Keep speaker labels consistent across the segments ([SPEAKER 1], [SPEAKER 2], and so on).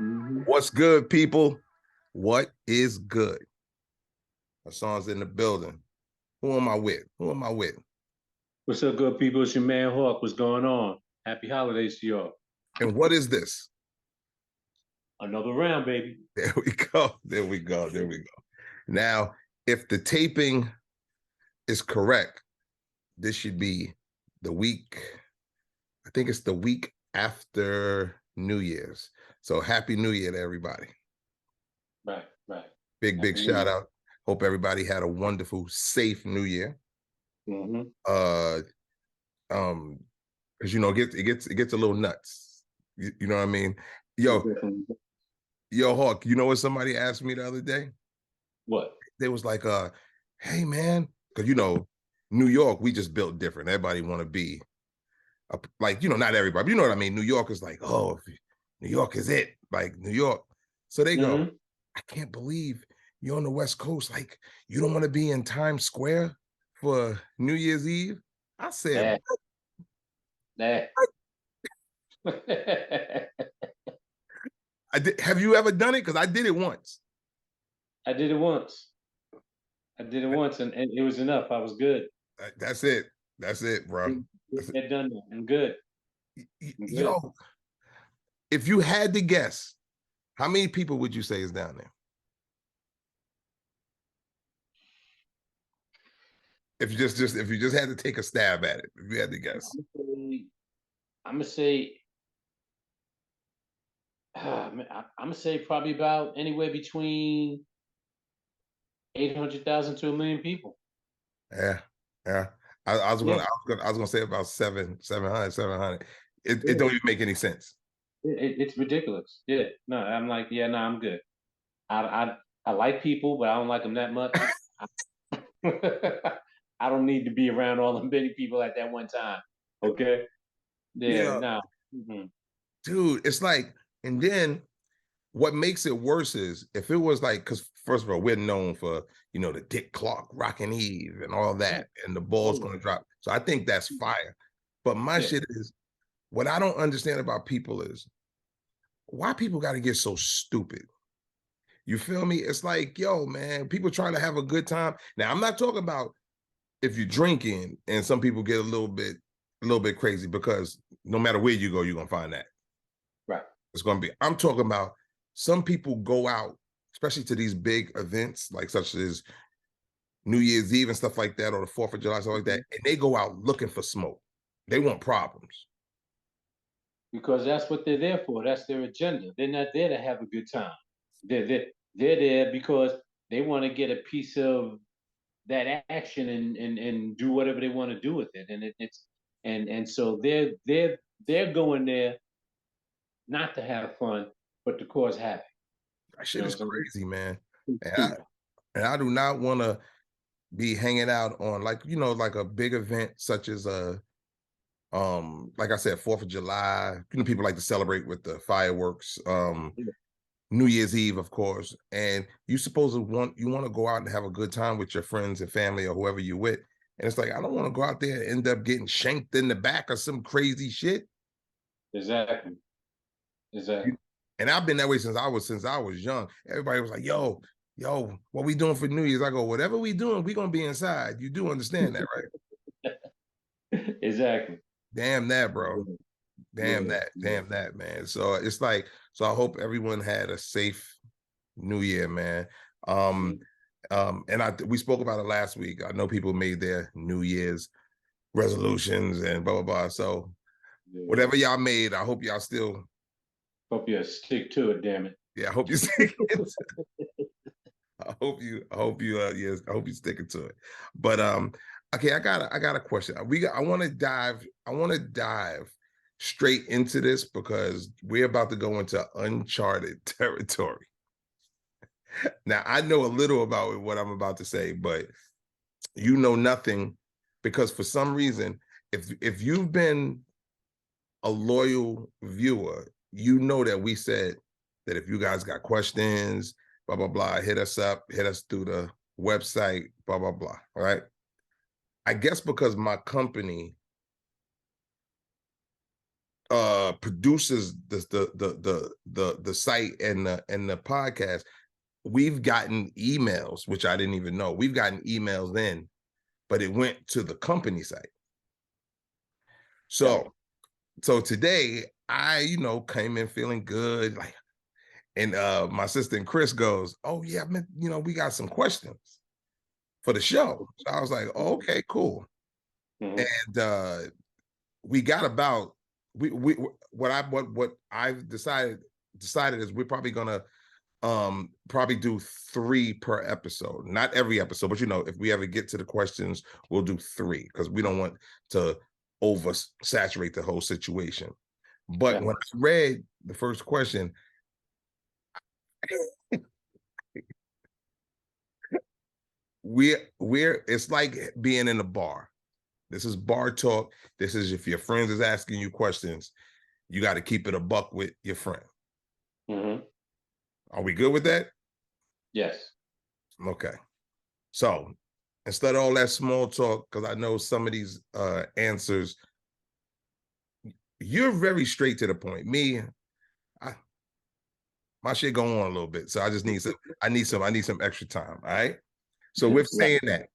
[SPEAKER 1] Mm-hmm.
[SPEAKER 2] What's good, people? What is good? Hasan's in the building. Who am I with? Who am I with?
[SPEAKER 1] What's up, good people? It's your man Hawk. What's going on? Happy holidays to y'all.
[SPEAKER 2] And what is this?
[SPEAKER 1] Another round, baby.
[SPEAKER 2] There we go. There we go. There we go. Now, if the taping is correct, this should be the week. I think it's the week after New Year's. So happy New Year to everybody.
[SPEAKER 1] Right, right.
[SPEAKER 2] Big
[SPEAKER 1] Happy New
[SPEAKER 2] shout
[SPEAKER 1] Year.
[SPEAKER 2] out. Hope everybody had a wonderful, safe New Year.
[SPEAKER 1] Mm-hmm.
[SPEAKER 2] Uh because it gets a little nuts. You know what I mean? Yo, Yo, Hawk, you know what somebody asked me the other day?
[SPEAKER 1] What?
[SPEAKER 2] They was like, hey man, because New York, we just built different. Everybody want to be like, not everybody, but you know what I mean? New York is like, oh, New York is it. Like New York. So they go,
[SPEAKER 1] Mm-hmm.
[SPEAKER 2] I can't believe you're on the West Coast. Like, you don't want to be in Times Square for New Year's Eve. I said,
[SPEAKER 1] That. That.
[SPEAKER 2] I did, have you ever done it? Because I did it once.
[SPEAKER 1] I did it once. I did it once, and it was enough. I was good.
[SPEAKER 2] That's it. That's it, bro. That's
[SPEAKER 1] Get done that. I'm good. I'm good.
[SPEAKER 2] Yo, if you had to guess, how many people would you say is down there? If you just had to take a stab at it, if you had to guess.
[SPEAKER 1] I'm gonna say, I'm gonna say probably about anywhere between 800,000 to 1 million people.
[SPEAKER 2] Yeah, yeah. I was
[SPEAKER 1] Yeah,
[SPEAKER 2] gonna say about 700, 700. It
[SPEAKER 1] yeah.
[SPEAKER 2] don't even make any sense.
[SPEAKER 1] It's ridiculous. Yeah, no, I'm like, yeah, no, I'm good. I, I I like people, but I don't like them that much. I don't need to be around all the many people at that one time. Okay. Yeah.
[SPEAKER 2] Yeah,
[SPEAKER 1] No. Mm-hmm.
[SPEAKER 2] dude. It's like, and then what makes it worse is if it was like, because first of all, we're known for the Dick Clark, Rockin' Eve, and all
[SPEAKER 1] Yeah.
[SPEAKER 2] that, and the
[SPEAKER 1] Oh
[SPEAKER 2] ball's
[SPEAKER 1] yeah.
[SPEAKER 2] gonna drop. So I think that's fire. But my
[SPEAKER 1] Yeah.
[SPEAKER 2] shit is what I don't understand about people is why people got to get so stupid. You feel me? It's like, yo, man, people trying to have a good time. Now, I'm not talking about if you're drinking and some people get a little bit crazy because no matter where you go, you're gonna find that.
[SPEAKER 1] Right.
[SPEAKER 2] It's gonna be. I'm talking about some people go out, especially to these big events, like such as New Year's Eve and stuff like that, or the 4th of July, stuff like
[SPEAKER 1] Mhm.
[SPEAKER 2] that, and they go out looking for smoke. They want problems.
[SPEAKER 1] Because that's what they're there for. That's their agenda. They're not there to have a good time. They're there because they want to get a piece of that action and do whatever they want to do with it. And it's and so they're going there not to have fun, but to cause havoc.
[SPEAKER 2] That
[SPEAKER 1] You
[SPEAKER 2] shit
[SPEAKER 1] know
[SPEAKER 2] is
[SPEAKER 1] what I'm saying?
[SPEAKER 2] crazy, man.
[SPEAKER 1] It's
[SPEAKER 2] And I,
[SPEAKER 1] stupid.
[SPEAKER 2] and I do not want to be hanging out on like a big event such as like I said, 4th of July. People like to celebrate with the fireworks. New Year's Eve, of course. And you want to go out and have a good time with your friends and family or whoever you're with. And it's like, I don't want to go out there and end up getting shanked in the back or some crazy shit.
[SPEAKER 1] Exactly.
[SPEAKER 2] You-
[SPEAKER 1] Exactly.
[SPEAKER 2] And I've been that way since I was young. Everybody was like, yo, what we doing for New Year's? I go, whatever we doing, we gonna be inside. You do understand that, right?
[SPEAKER 1] Exactly.
[SPEAKER 2] Damn that, bro. Damn
[SPEAKER 1] Yeah.
[SPEAKER 2] that.
[SPEAKER 1] Yeah.
[SPEAKER 2] Damn that, man. So it's like, so I hope everyone had a safe New Year, man. Um,
[SPEAKER 1] Mhm.
[SPEAKER 2] and we spoke about it last week. I know people made their New Year's resolutions and blah blah blah. So
[SPEAKER 1] Yeah.
[SPEAKER 2] whatever y'all made, I hope y'all still,
[SPEAKER 1] Hope you stick to it, damn it.
[SPEAKER 2] yeah, I hope you stick it. Yes, I hope you sticking to it. But okay, I got a question. I want to dive straight into this because we're about to go into uncharted territory. Now, I know a little about what I'm about to say, but you know nothing because for some reason, if you've been a loyal viewer, you know that we said that if you guys got questions, blah blah blah, hit us up, hit us through the website, blah blah blah. All right. I guess because my company produces the site and the podcast, we've gotten emails, which I didn't even know. We've gotten emails in, but it went to the company site. So today I, came in feeling good, like, and my assistant Chris goes, "Oh yeah, man, we got some questions for the show." So I was like, oh, "Okay, cool."
[SPEAKER 1] Mm-hmm.
[SPEAKER 2] And we got about what I've decided is we're probably gonna probably do 3 per episode, not every episode, but if we ever get to the questions, we'll do 3 because we don't want to oversaturate the whole situation. But when I read the first question, we're it's like being in a bar. This is bar talk. This is if your friends is asking you questions, you got to keep it a buck with your friend.
[SPEAKER 1] Mm-hmm.
[SPEAKER 2] Are we good with that?
[SPEAKER 1] Yes.
[SPEAKER 2] Okay. So instead of all that small talk, because I know some of these answers, you're very straight to the point. Me, my shit go on a little bit, so I just need some. I need some extra time. All right. So with saying that,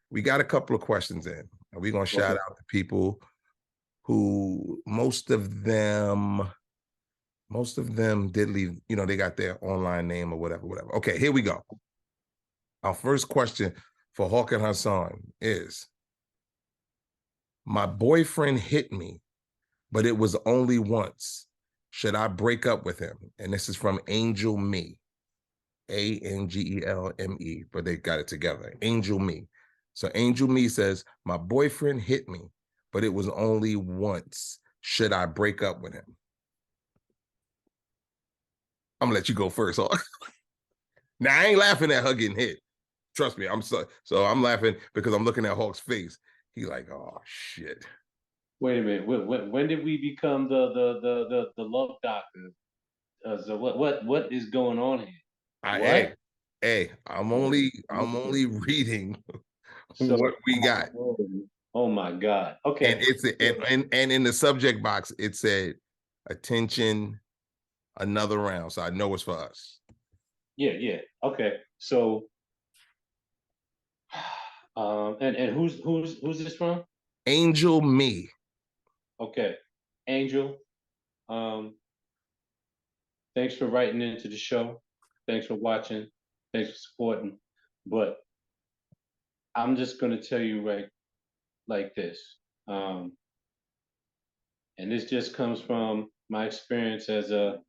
[SPEAKER 2] we got a couple of questions in, and we're gonna shout out the people who most of them did leave. They got their online name or whatever. Okay, here we go. Our first question for Hawk Hasan is: my boyfriend hit me, but it was only once. Should I break up with him? And this is from Angel Me, Angelme, but they got it together. Angel Me. So Angel Me says, my boyfriend hit me, but it was only once. Should I break up with him? I'm gonna let you go first. Now I ain't laughing at her getting hit. Trust me, I'm so I'm laughing because I'm looking at Hawk's face. He like, oh shit.
[SPEAKER 1] Wait a minute. When did we become the love doctor? So what is going on here? What?
[SPEAKER 2] Hey, I'm only reading
[SPEAKER 1] So,
[SPEAKER 2] what we got.
[SPEAKER 1] oh my God. Okay.
[SPEAKER 2] And it's and in the subject box, it said attention, another round. So I know it's for us.
[SPEAKER 1] Yeah. Okay. So, and who's this from?
[SPEAKER 2] Angel Me.
[SPEAKER 1] Okay, Angel. Thanks for writing into the show. Thanks for watching. Thanks for supporting. But I'm just gonna tell you right like this. Um, and this just comes from my experience as a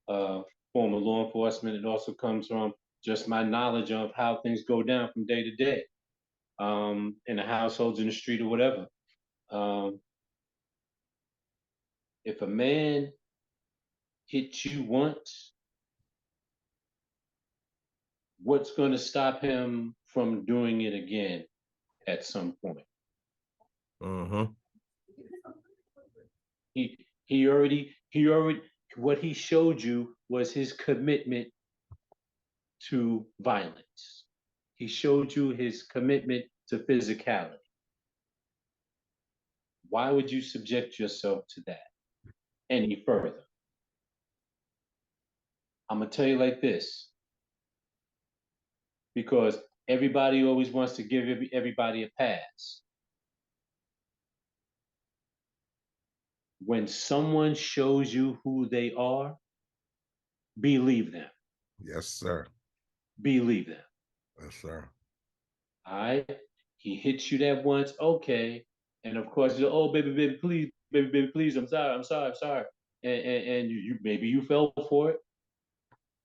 [SPEAKER 1] former law enforcement. It also comes from just my knowledge of how things go down from day to day, in the households, in the street, or whatever. Um, if a man hits you once, what's going to stop him from doing it again at some point?
[SPEAKER 2] Mm-hmm.
[SPEAKER 1] He already what he showed you was his commitment to violence. He showed you his commitment to physicality. Why would you subject yourself to that any further? I'm gonna tell you like this, because everybody always wants to give everybody a pass. When someone shows you who they are, believe them.
[SPEAKER 2] Yes, sir.
[SPEAKER 1] Believe them.
[SPEAKER 2] Yes, sir.
[SPEAKER 1] All right. He hits you that once, okay. And of course, you're, oh baby, please, baby, please, I'm sorry. And you maybe you fell for it.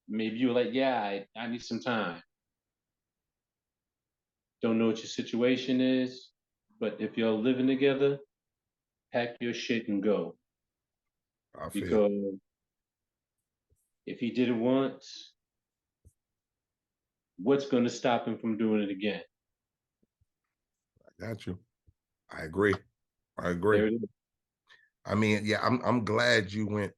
[SPEAKER 1] Maybe you were like, yeah, I need some time. Don't know what your situation is, but if you're living together, pack your shit and go.
[SPEAKER 2] I feel
[SPEAKER 1] Because if he did it once, what's going to stop him from doing it again?
[SPEAKER 2] I got you. I agree. I agree.
[SPEAKER 1] There it is.
[SPEAKER 2] I mean, yeah, I'm glad you went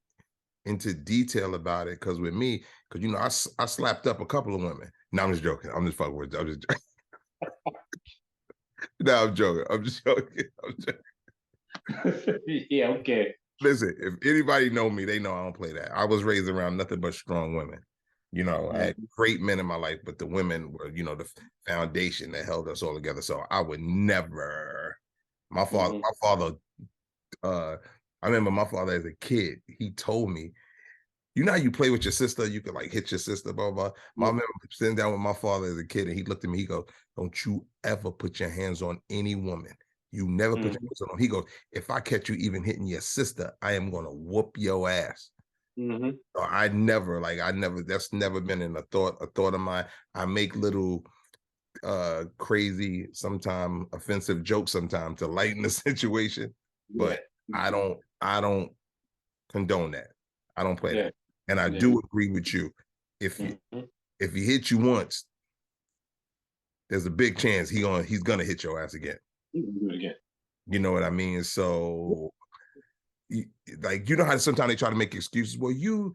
[SPEAKER 2] into detail about it, because with me, because I slapped up a couple of women. No, I'm just joking. I'm just fucking with you. I'm just joking. No, I'm joking. I'm just joking.
[SPEAKER 1] Yeah, okay.
[SPEAKER 2] Listen, if anybody know me, they know I don't play that. I was raised around nothing but strong women. You know, I had great men in my life, but the women were, you know, the foundation that held us all together. So I would never. My father. I remember my father as a kid. He told me, you know how you play with your sister, you could like hit your sister, blah, blah, blah. I remember sitting down with my father as a kid, and he looked at me, he goes, don't you ever put your hands on any woman. You never put your hands on them. He goes, if I catch you even hitting your sister, I am going to whoop your ass. So that's never been in a thought of mine. I make little crazy, sometimes offensive jokes sometimes to lighten the situation, but I don't condone that. I don't play that. And I do agree with you. If he hits you once, there's a big chance he's gonna hit your ass again. You know what I mean? So like, you know how sometimes they try to make excuses. Well, you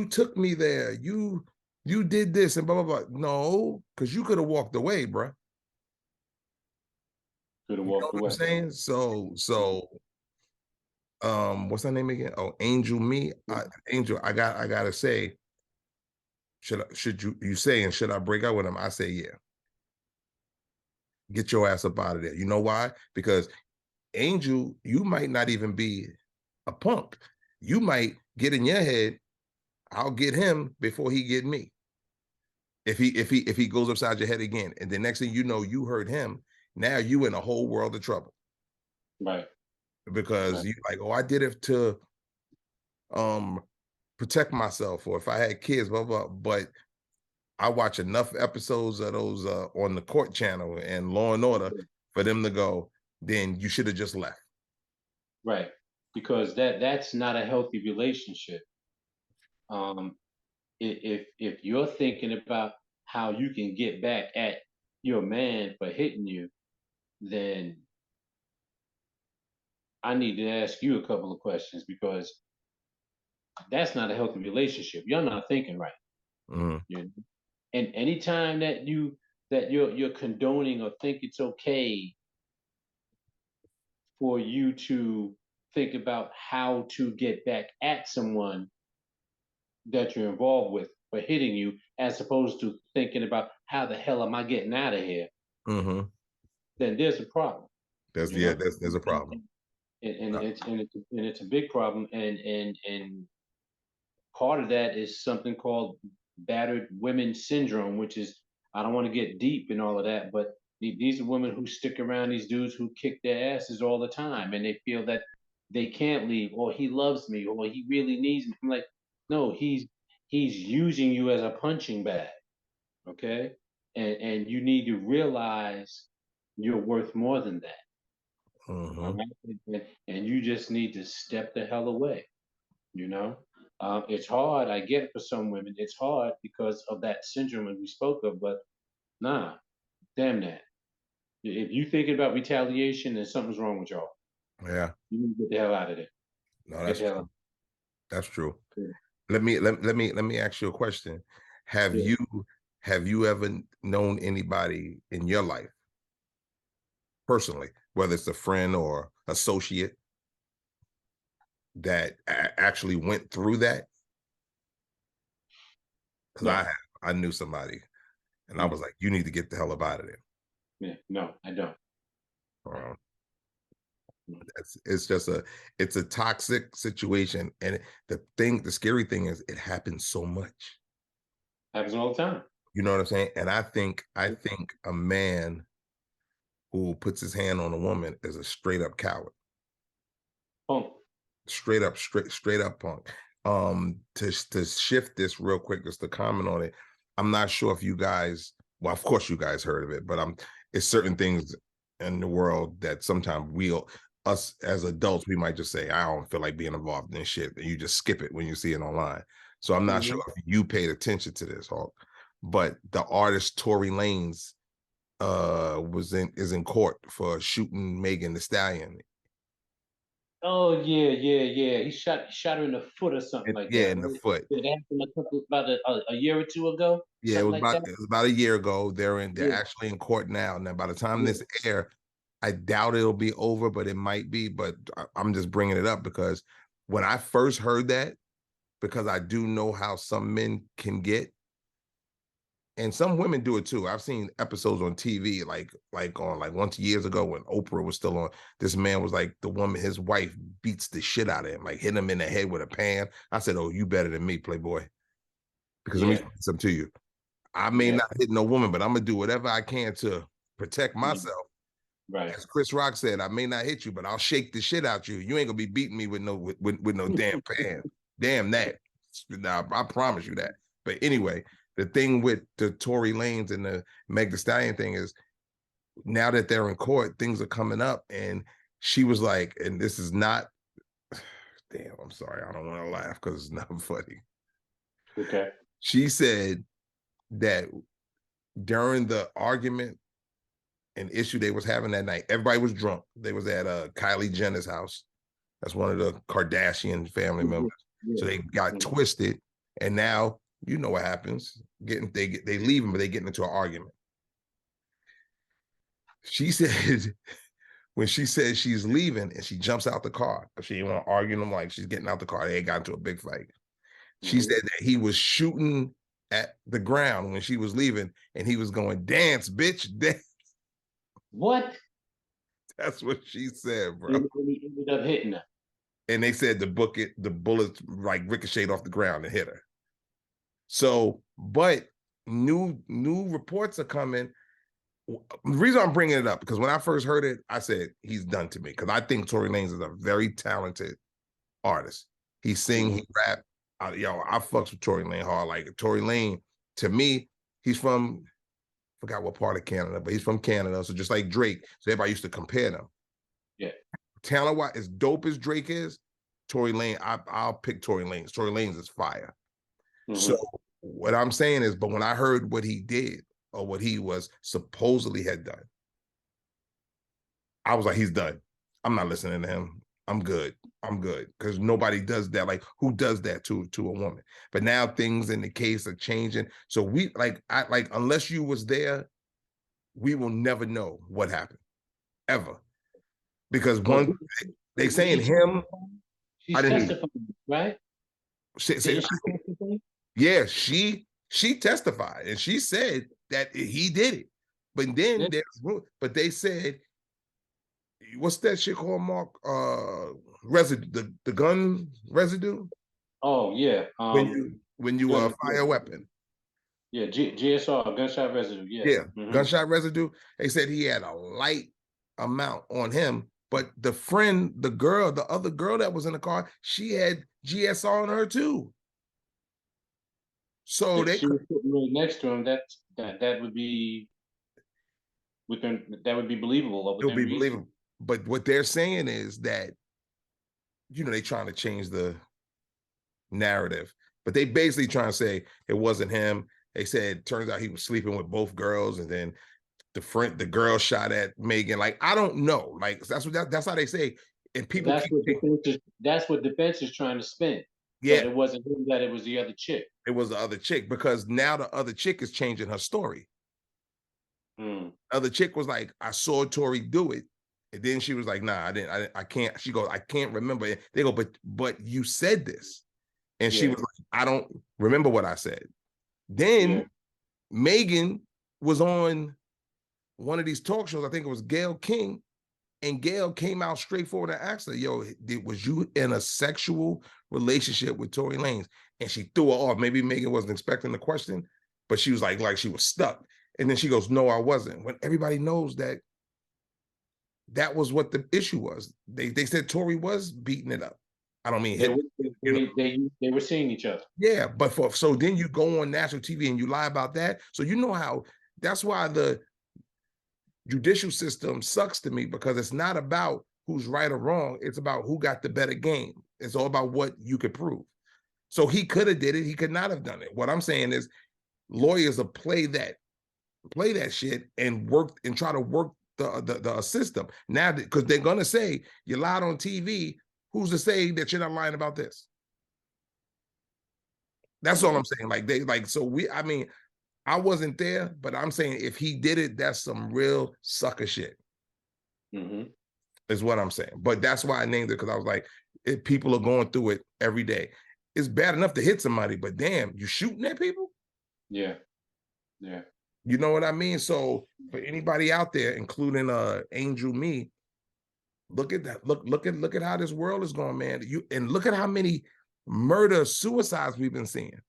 [SPEAKER 2] took me there. You did this and blah blah blah. No, because you could have walked away, bro.
[SPEAKER 1] Could have
[SPEAKER 2] You know
[SPEAKER 1] walked
[SPEAKER 2] what
[SPEAKER 1] away.
[SPEAKER 2] I'm saying? So what's her name again? Oh, Angel Angel, I gotta say, should you saying, should I break up with him? I say, yeah. Get your ass up out of there. You know why? Because Angel, you might not even be a punk. You might get in your head, I'll get him before he get me. If he goes upside your head again, and the next thing you know, you hurt him. Now you in a whole world of trouble.
[SPEAKER 1] Right.
[SPEAKER 2] Because you like, oh, I did it to protect myself, or if I had kids, blah blah. But I watch enough episodes of those on the Court Channel and Law and Order for them to go, then you should have just left.
[SPEAKER 1] Right. Because that's not a healthy relationship. If you're thinking about how you can get back at your man for hitting you, then I need to ask you a couple of questions, because that's not a healthy relationship. You're not thinking right. You know? And anytime that you're condoning or think it's okay for you to think about how to get back at someone that you're involved with for hitting you, as opposed to thinking about how the hell am I getting out of here, then there's a problem. You know,
[SPEAKER 2] There's a problem.
[SPEAKER 1] It's a big problem, and part of that is something called battered women syndrome, which is, I don't want to get deep in all of that, but these are women who stick around these dudes who kick their asses all the time, and they feel that they can't leave, or he loves me, or he really needs me. I'm like, no, he's using you as a punching bag, okay? And you need to realize you're worth more than that. All right? And you just need to step the hell away. You know, it's hard. I get it for some women. It's hard because of that syndrome that we spoke of. But nah, damn that. If you thinking about retaliation, then something's wrong with y'all.
[SPEAKER 2] Yeah.
[SPEAKER 1] You need to get the hell out of there.
[SPEAKER 2] No,
[SPEAKER 1] Get
[SPEAKER 2] that's
[SPEAKER 1] the hell
[SPEAKER 2] true.
[SPEAKER 1] out.
[SPEAKER 2] That's true.
[SPEAKER 1] Yeah.
[SPEAKER 2] Let me ask you a question. Have
[SPEAKER 1] Yeah.
[SPEAKER 2] you ever known anybody in your life personally, whether it's a friend or associate, that actually went through that? Because
[SPEAKER 1] No.
[SPEAKER 2] I knew somebody, and I
[SPEAKER 1] Mm.
[SPEAKER 2] was like, you need to get the hell up out of there.
[SPEAKER 1] Yeah. No, I don't.
[SPEAKER 2] Um,
[SPEAKER 1] Mm.
[SPEAKER 2] it's a toxic situation, and the scary thing is it happens so much.
[SPEAKER 1] Happens all the time.
[SPEAKER 2] You know what I'm saying? And I think a man who puts his hand on a woman is a straight up coward.
[SPEAKER 1] Punk.
[SPEAKER 2] Straight up punk. To shift this real quick, just to comment on it. I'm not sure if you guys, well, of course you guys heard of it, but it's certain things in the world that sometimes us as adults, we might just say, I don't feel like being involved in this shit. And you just skip it when you see it online. So I'm not sure if you paid attention to this, Hawk, but the artist Tory Lanez is in court for shooting Megan Thee Stallion.
[SPEAKER 1] Oh yeah. He shot her in the foot or something like
[SPEAKER 2] Yeah,
[SPEAKER 1] that,
[SPEAKER 2] in the
[SPEAKER 1] right?
[SPEAKER 2] foot.
[SPEAKER 1] It happened about a year or two ago,
[SPEAKER 2] Yeah,
[SPEAKER 1] something like that.
[SPEAKER 2] it was about a year ago. They're
[SPEAKER 1] Yeah.
[SPEAKER 2] actually in court now. Now, by the time
[SPEAKER 1] Yeah.
[SPEAKER 2] this air, I doubt it'll be over, but it might be. But I'm just bringing it up because when I first heard that, because I do know how some men can get, and some women do it too. I've seen episodes on TV, like once years ago when Oprah was still on. This man was like, the woman, his wife, beats the shit out of him, like hit him in the head with a pan. I said, "Oh, you better than me, Playboy." Because let me say something to you. I may not hit no woman, but I'm gonna do whatever I can to protect myself.
[SPEAKER 1] Right.
[SPEAKER 2] As Chris Rock said, I may not hit you, but I'll shake the shit out you. You ain't gonna be beating me with no damn pan. Damn that. Now, I promise you that. But anyway, the thing with the Tory Lanez and the Meg Thee Stallion thing is, now that they're in court, things are coming up, and she was like, and this is not, damn, I'm sorry, I don't want to laugh because it's not funny.
[SPEAKER 1] Okay.
[SPEAKER 2] She said that during the argument and issue they was having that night, everybody was drunk. They was at Kylie Jenner's house. That's one of the Kardashian family members. So they got twisted, and now you know what happens. They leave him, but they get into an argument. She said, when she said she's leaving and she jumps out the car, she didn't want to argue them, like she's getting out the car. They got into a big fight. She said that he was shooting at the ground when she was leaving, and he was going, "Dance, bitch, dance."
[SPEAKER 1] What?
[SPEAKER 2] That's what she said, bro.
[SPEAKER 1] And he ended up hitting her.
[SPEAKER 2] And they said the bullets like ricocheted off the ground and hit her. So, but new reports are coming. The reason I'm bringing it up, because when I first heard it, I said, he's done to me, because I think Tory Lanez is a very talented artist. He sing, he rap. I fucks with Tory Lanez hard. Like, Tory Lanez, to me, he's from, forgot what part of Canada, but he's from Canada. So just like Drake, so everybody used to compare them.
[SPEAKER 1] Yeah.
[SPEAKER 2] Talent-wise, as dope as Drake is, Tory Lanez, I'll pick Tory Lanez. Tory Lanez is fire. So what I'm saying is, but when I heard what he did, or what he was supposedly had done, I was like, he's done. I'm not listening to him. I'm good. Because nobody does that. Like, who does that to a woman? But now things in the case are changing. So we unless you was there, we will never know what happened, ever. Because they saying him.
[SPEAKER 1] She's testifying, right?
[SPEAKER 2] Yeah, she testified, and she said that he did it. But then but they said, what's that shit called, Mark? Residue, the gun residue.
[SPEAKER 1] Oh yeah.
[SPEAKER 2] When you fire a weapon.
[SPEAKER 1] Yeah, GSR, gunshot residue.
[SPEAKER 2] Yeah, gunshot residue. They said he had a light amount on him, but the other girl that was in the car, she had GSR on her too. So
[SPEAKER 1] if she was sitting right next to him, that would be that would be believable.
[SPEAKER 2] It would be believable. But what they're saying is that, they're trying to change the narrative, but they basically trying to say it wasn't him. They said, turns out he was sleeping with both girls, and then the girl shot at Megan. Like, I don't know. Like, that's how they say. And people
[SPEAKER 1] that's what defense is trying to spin.
[SPEAKER 2] Yeah,
[SPEAKER 1] that it wasn't him, that it was the other chick.
[SPEAKER 2] It was the other chick, because now the other chick is changing her story. Other chick was like, I saw Tory do it. And then she was like, nah, I can't. She goes, I can't remember it. They go, but you said this. And she was like, I don't remember what I said. Then Megan was on one of these talk shows. I think it was Gayle King. And Gayle came out straightforward and asked her, yo, was you in a sexual relationship with Tory Lanez? And she threw her off. Maybe Megan wasn't expecting the question, but she was like she was stuck. And then she goes, no, I wasn't. When everybody knows that was what the issue was. They said Tory was beating it up. I don't mean
[SPEAKER 1] they were seeing each other.
[SPEAKER 2] Yeah, but so then you go on national TV and you lie about that. So you know how, that's why the judicial system sucks to me, because it's not about who's right or wrong. It's about who got the better game. It's all about what you could prove. So he could have did it. He could not have done it. What I'm saying is, lawyers will play that shit and work and try to work the system now, because they're gonna say you lied on TV. Who's to say that you're not lying about this? That's all I'm saying. I wasn't there, but I'm saying if he did it, that's some real sucker shit. Is what I'm saying. But that's why I named it, because I was like, people are going through it every day. It's bad enough to hit somebody, but damn, you shooting at people?
[SPEAKER 1] Yeah. Yeah.
[SPEAKER 2] You know what I mean? So for anybody out there, including Angel me, look at that. Look at how this world is going, man. And look at how many murder suicides we've been seeing.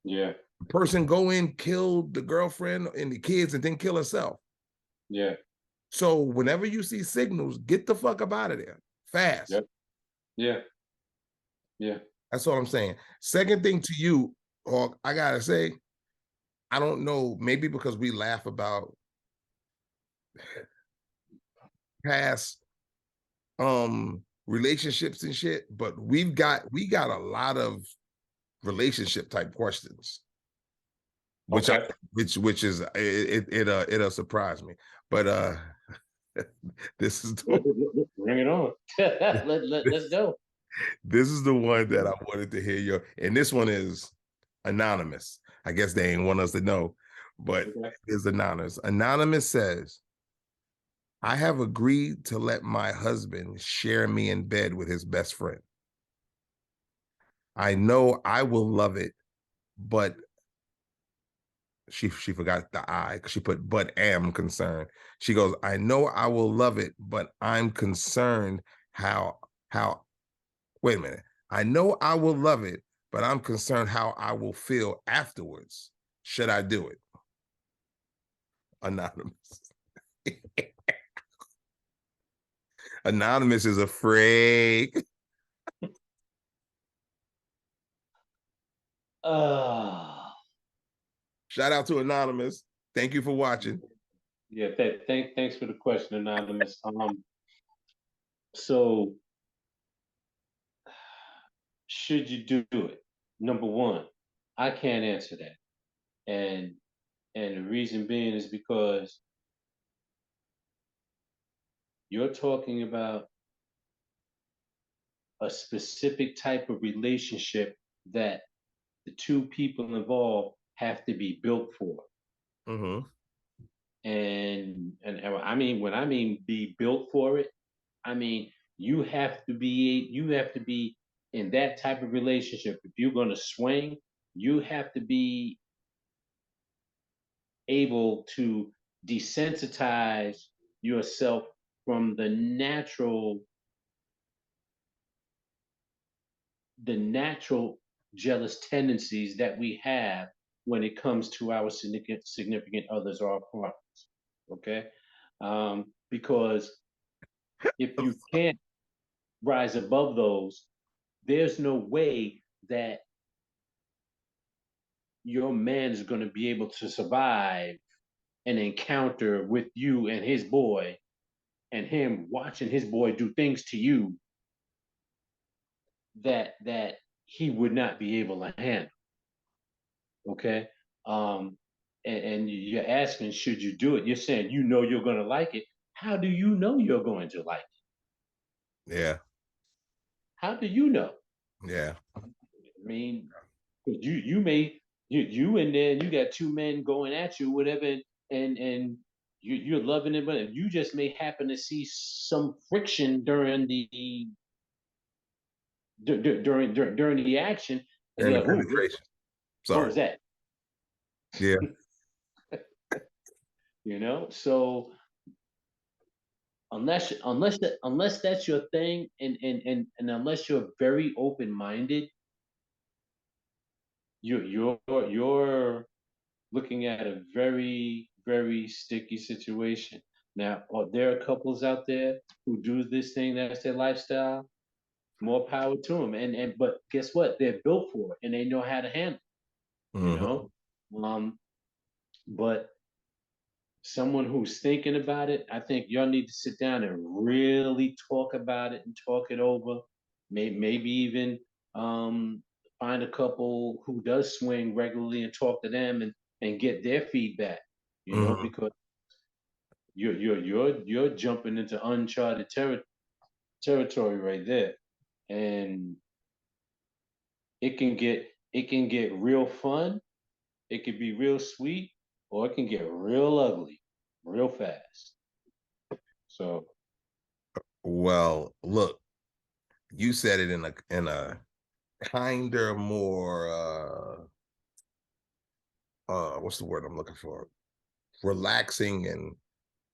[SPEAKER 1] Yeah.
[SPEAKER 2] A person go in, kill the girlfriend and the kids, and then kill herself.
[SPEAKER 1] Yeah.
[SPEAKER 2] So whenever you see signals, get the fuck up out of there fast.
[SPEAKER 1] Yep. Yeah. Yeah.
[SPEAKER 2] That's all I'm saying. Second thing to you, Hawk, I gotta say, I don't know, maybe because we laugh about past relationships and shit, but we got a lot of relationship type questions, which
[SPEAKER 1] Okay.
[SPEAKER 2] which is it'll surprise me. But this is the,
[SPEAKER 1] Bring it on. Let's go.
[SPEAKER 2] this is the one that I wanted to hear your, and this one is anonymous. I guess they ain't want us to know, but
[SPEAKER 1] Okay.
[SPEAKER 2] it's anonymous. Anonymous says, I have agreed to let my husband share me in bed with his best friend. I know I will love it, but she forgot the I. She put, but am concerned. She goes, I know I will love it, but I'm concerned how wait a minute. I know I will love it, but I'm concerned how I will feel afterwards. Should I do it? Anonymous. Anonymous is afraid.
[SPEAKER 1] Uh
[SPEAKER 2] Shout out to Anonymous. Thank you for watching.
[SPEAKER 1] yeah, thanks for the question, Anonymous. So should you do it? Number one, I can't answer that. And the reason being is because you're talking about a specific type of relationship that the two people involved have to be built for.
[SPEAKER 2] Mm-hmm.
[SPEAKER 1] And I mean, when I mean be built for it, I mean you have to be in that type of relationship. If you're going to swing, you have to be able to desensitize yourself from the natural jealous tendencies that we have when it comes to our significant others or our partners. Okay, because if you can't rise above those, there's no way that your man is going to be able to survive an encounter with you and his boy, and him watching his boy do things to you that he would not be able to handle. Okay. um and you're asking, should you do it? You're saying you know you're going to like it. How do you know you're going to like it?
[SPEAKER 2] Yeah.
[SPEAKER 1] How do you know?
[SPEAKER 2] Yeah.
[SPEAKER 1] I mean, you may you and then you got two men going at you, whatever, and you're loving it, but you just may happen to see some friction during during the action, and
[SPEAKER 2] And
[SPEAKER 1] you're
[SPEAKER 2] the
[SPEAKER 1] like, "Oh,
[SPEAKER 2] penetration.
[SPEAKER 1] what
[SPEAKER 2] Sorry.
[SPEAKER 1] was that?"
[SPEAKER 2] Yeah.
[SPEAKER 1] So unless that's your thing, and unless you're very open minded, you're looking at a very, very sticky situation. Now, there are couples out there who do this thing, that's their lifestyle. More power to them. And but guess what? They're built for it and they know how to handle it, you
[SPEAKER 2] Mm-hmm.
[SPEAKER 1] know? But someone who's thinking about it, I think y'all need to sit down and really talk about it and talk it over. Maybe even find a couple who does swing regularly and talk to them and get their feedback.
[SPEAKER 2] Mm-hmm.
[SPEAKER 1] Because you're jumping into uncharted territory right there, and it can get real fun. It can be real sweet, or it can get real ugly, real fast. So
[SPEAKER 2] Well, look, you said it in a kinder, more what's the word I'm looking for? Relaxing and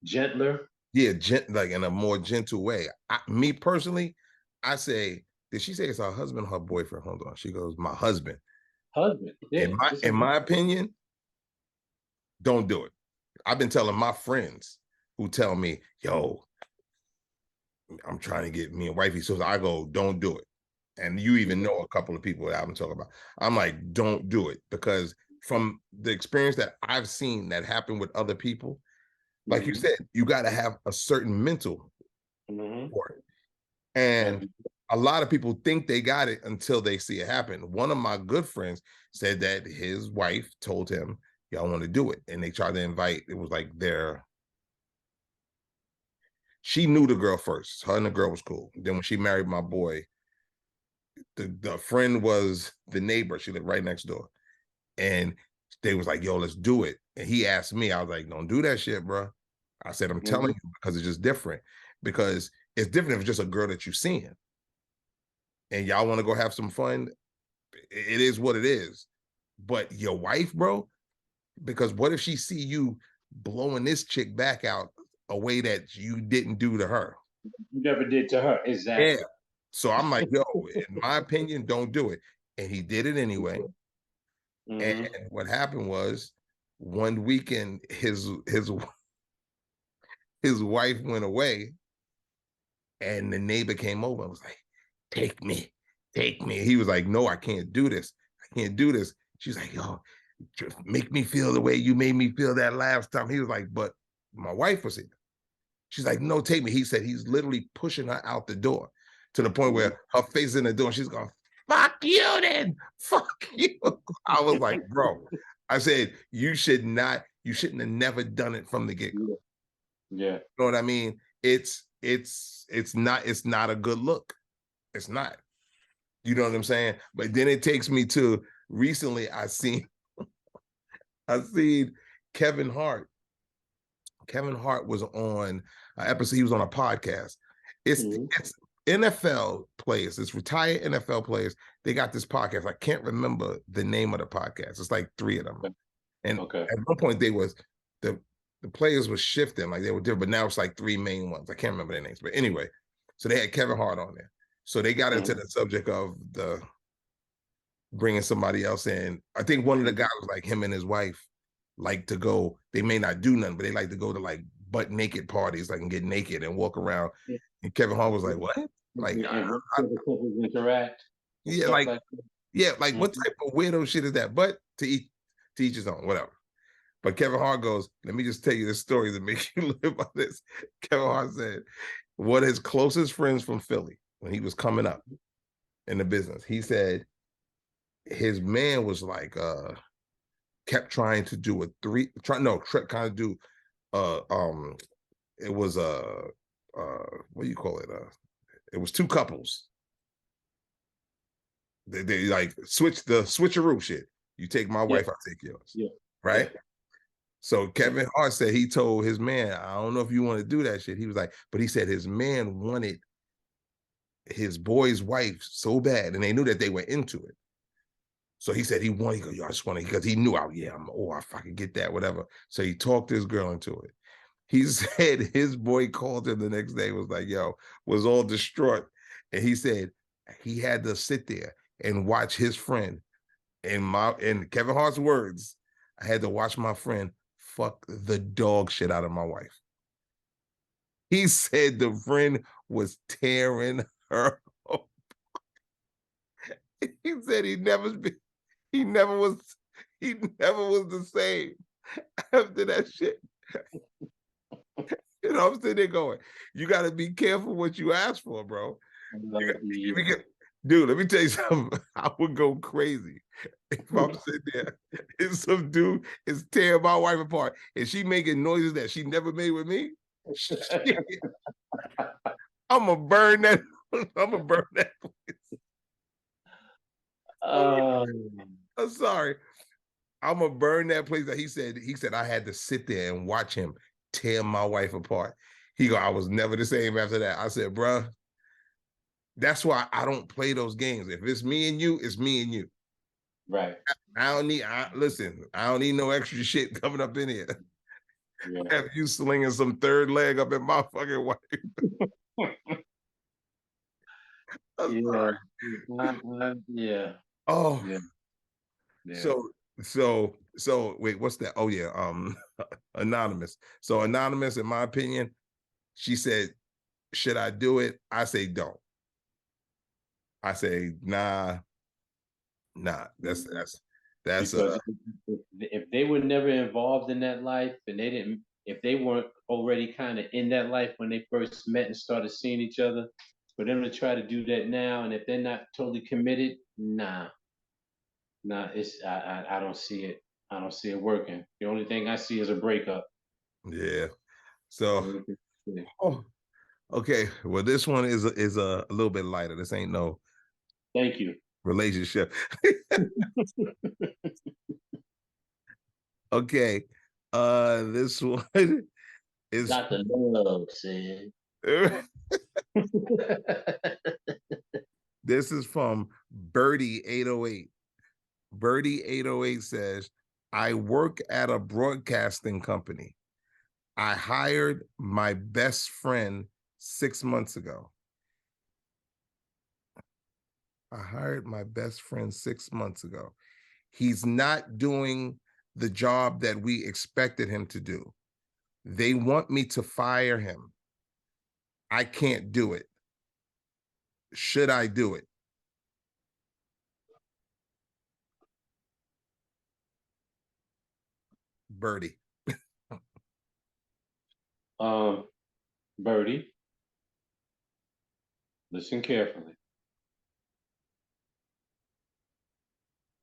[SPEAKER 1] Gentler.
[SPEAKER 2] yeah, like in a more gentle way. Me personally, I say, did she say it's her husband or her boyfriend? Hold on. She goes, my husband.
[SPEAKER 1] Husband. Yeah.
[SPEAKER 2] In my opinion, don't do it. I've been telling my friends who tell me, yo, I'm trying to get me and wifey. So I go, don't do it. And you even know a couple of people that I've been talking about. I'm like, don't do it, because from the experience that I've seen that happen with other people, like you said, you got to have a certain mental for it. And a lot of people think they got it until they see it happen. One of my good friends said that his wife told him, y'all want to do it. And they tried to invite, it was like she knew the girl first. Her and the girl was cool. Then when she married my boy, the friend was the neighbor. She lived right next door. And they was like, yo, let's do it. And he asked me, I was like, don't do that shit, bro. I said, I'm telling you, because it's just different. Because it's different if it's just a girl that you're seeing. And y'all want to go have some fun. It is what it is. But your wife, bro, because what if she see you blowing this chick back out a way that you didn't do to her?
[SPEAKER 1] You never did to her. Exactly.
[SPEAKER 2] Yeah. So I'm like, yo, in my opinion, don't do it. And he did it anyway. And what happened was, one weekend, his wife went away, and the neighbor came over and was like, take me. He was like, no, I can't do this. She's like, yo, make me feel the way you made me feel that last time. He was like, but my wife was here. She's like, no, take me. He said he's literally pushing her out the door to the point where her face is in the door. And she's going, fuck you then. Fuck you. I was like, bro, I said, you shouldn't have never done it from the get-go.
[SPEAKER 1] Yeah.
[SPEAKER 2] You know what I mean? It's not a good look. It's not. You know what I'm saying? But then it takes me to recently I seen Kevin Hart. Kevin Hart was on an episode. He was on a podcast. It's NFL players. It's retired NFL players. They got this podcast. I can't remember the name of the podcast. It's like 3 of them. And at one point they was the players were shifting, like they were different, but now it's like 3 main ones. I can't remember their names. But anyway, so they had Kevin Hart on there. So they got into the subject of the bringing somebody else in. I think one of the guys was like, him and his wife like to go, they may not do nothing, but they like to go to like butt naked parties, like and get naked and walk around. And Kevin Hart was like, what? Like,
[SPEAKER 1] interact.
[SPEAKER 2] Yeah, like what type of weirdo shit is that? But to each his own, whatever. But Kevin Hart goes, let me just tell you this story to make you live by this. Kevin Hart said, one of his closest friends from Philly, when he was coming up in the business, he said his man was like, kept trying to do it was what do you call it? It was 2 couples. They like switcheroo shit. You take my wife, I'll take yours.
[SPEAKER 1] Yeah.
[SPEAKER 2] Right? Yeah. So Kevin Hart said he told his man, I don't know if you want to do that shit. He was like, but he said his man wanted his boy's wife so bad, and they knew that they were into it. So he said he wanted, I just want to, because he knew, if I could get that, whatever. So he talked his girl into it. He said his boy called him the next day, was like, yo, was all distraught. And he said he had to sit there and watch his friend, in Kevin Hart's words, I had to watch my friend fuck the dog shit out of my wife. He said the friend was tearing her up. He said he never was the same after that shit. You know, I'm sitting there going, you got to be careful what you ask for, bro. Dude, let me tell you something. I would go crazy if I'm sitting there and some dude is tearing my wife apart and she making noises that she never made with me. I'm gonna burn that. I'm gonna burn that place. I'm sorry. I'm gonna burn that place. That he said I had to sit there and watch him tear my wife apart. He go, I was never the same after that. I said, bruh, That's why I don't play those games. If it's me and you, it's me and you.
[SPEAKER 1] Right.
[SPEAKER 2] Listen, I don't need no extra shit coming up in here.
[SPEAKER 1] Yeah.
[SPEAKER 2] Have you slinging some third leg up in my fucking wife? I'm
[SPEAKER 1] Yeah.
[SPEAKER 2] sorry.
[SPEAKER 1] Yeah.
[SPEAKER 2] Oh,
[SPEAKER 1] Yeah. Yeah.
[SPEAKER 2] so wait, what's that? Oh yeah, Anonymous. So Anonymous, in my opinion, she said, should I do it? I say don't. I say nah. That's
[SPEAKER 1] Because if they were never involved in that life and if they weren't already kind of in that life when they first met and started seeing each other, for them to try to do that now, and if they're not totally committed, nah, I don't see it. I don't see it working. The only thing I see is a breakup.
[SPEAKER 2] yeah. So oh, okay. Well, this one is a little bit lighter. This ain't no
[SPEAKER 1] Thank you.
[SPEAKER 2] relationship. Okay. This one is
[SPEAKER 1] Dr. Love said.
[SPEAKER 2] this is from Birdie 808. Birdie 808 says, I work at a broadcasting company. I hired my best friend 6 months ago. I hired my best friend 6 months ago. He's not doing the job that we expected him to do. They want me to fire him. I can't do it. Should I do it? Birdie.
[SPEAKER 1] Birdie, listen carefully.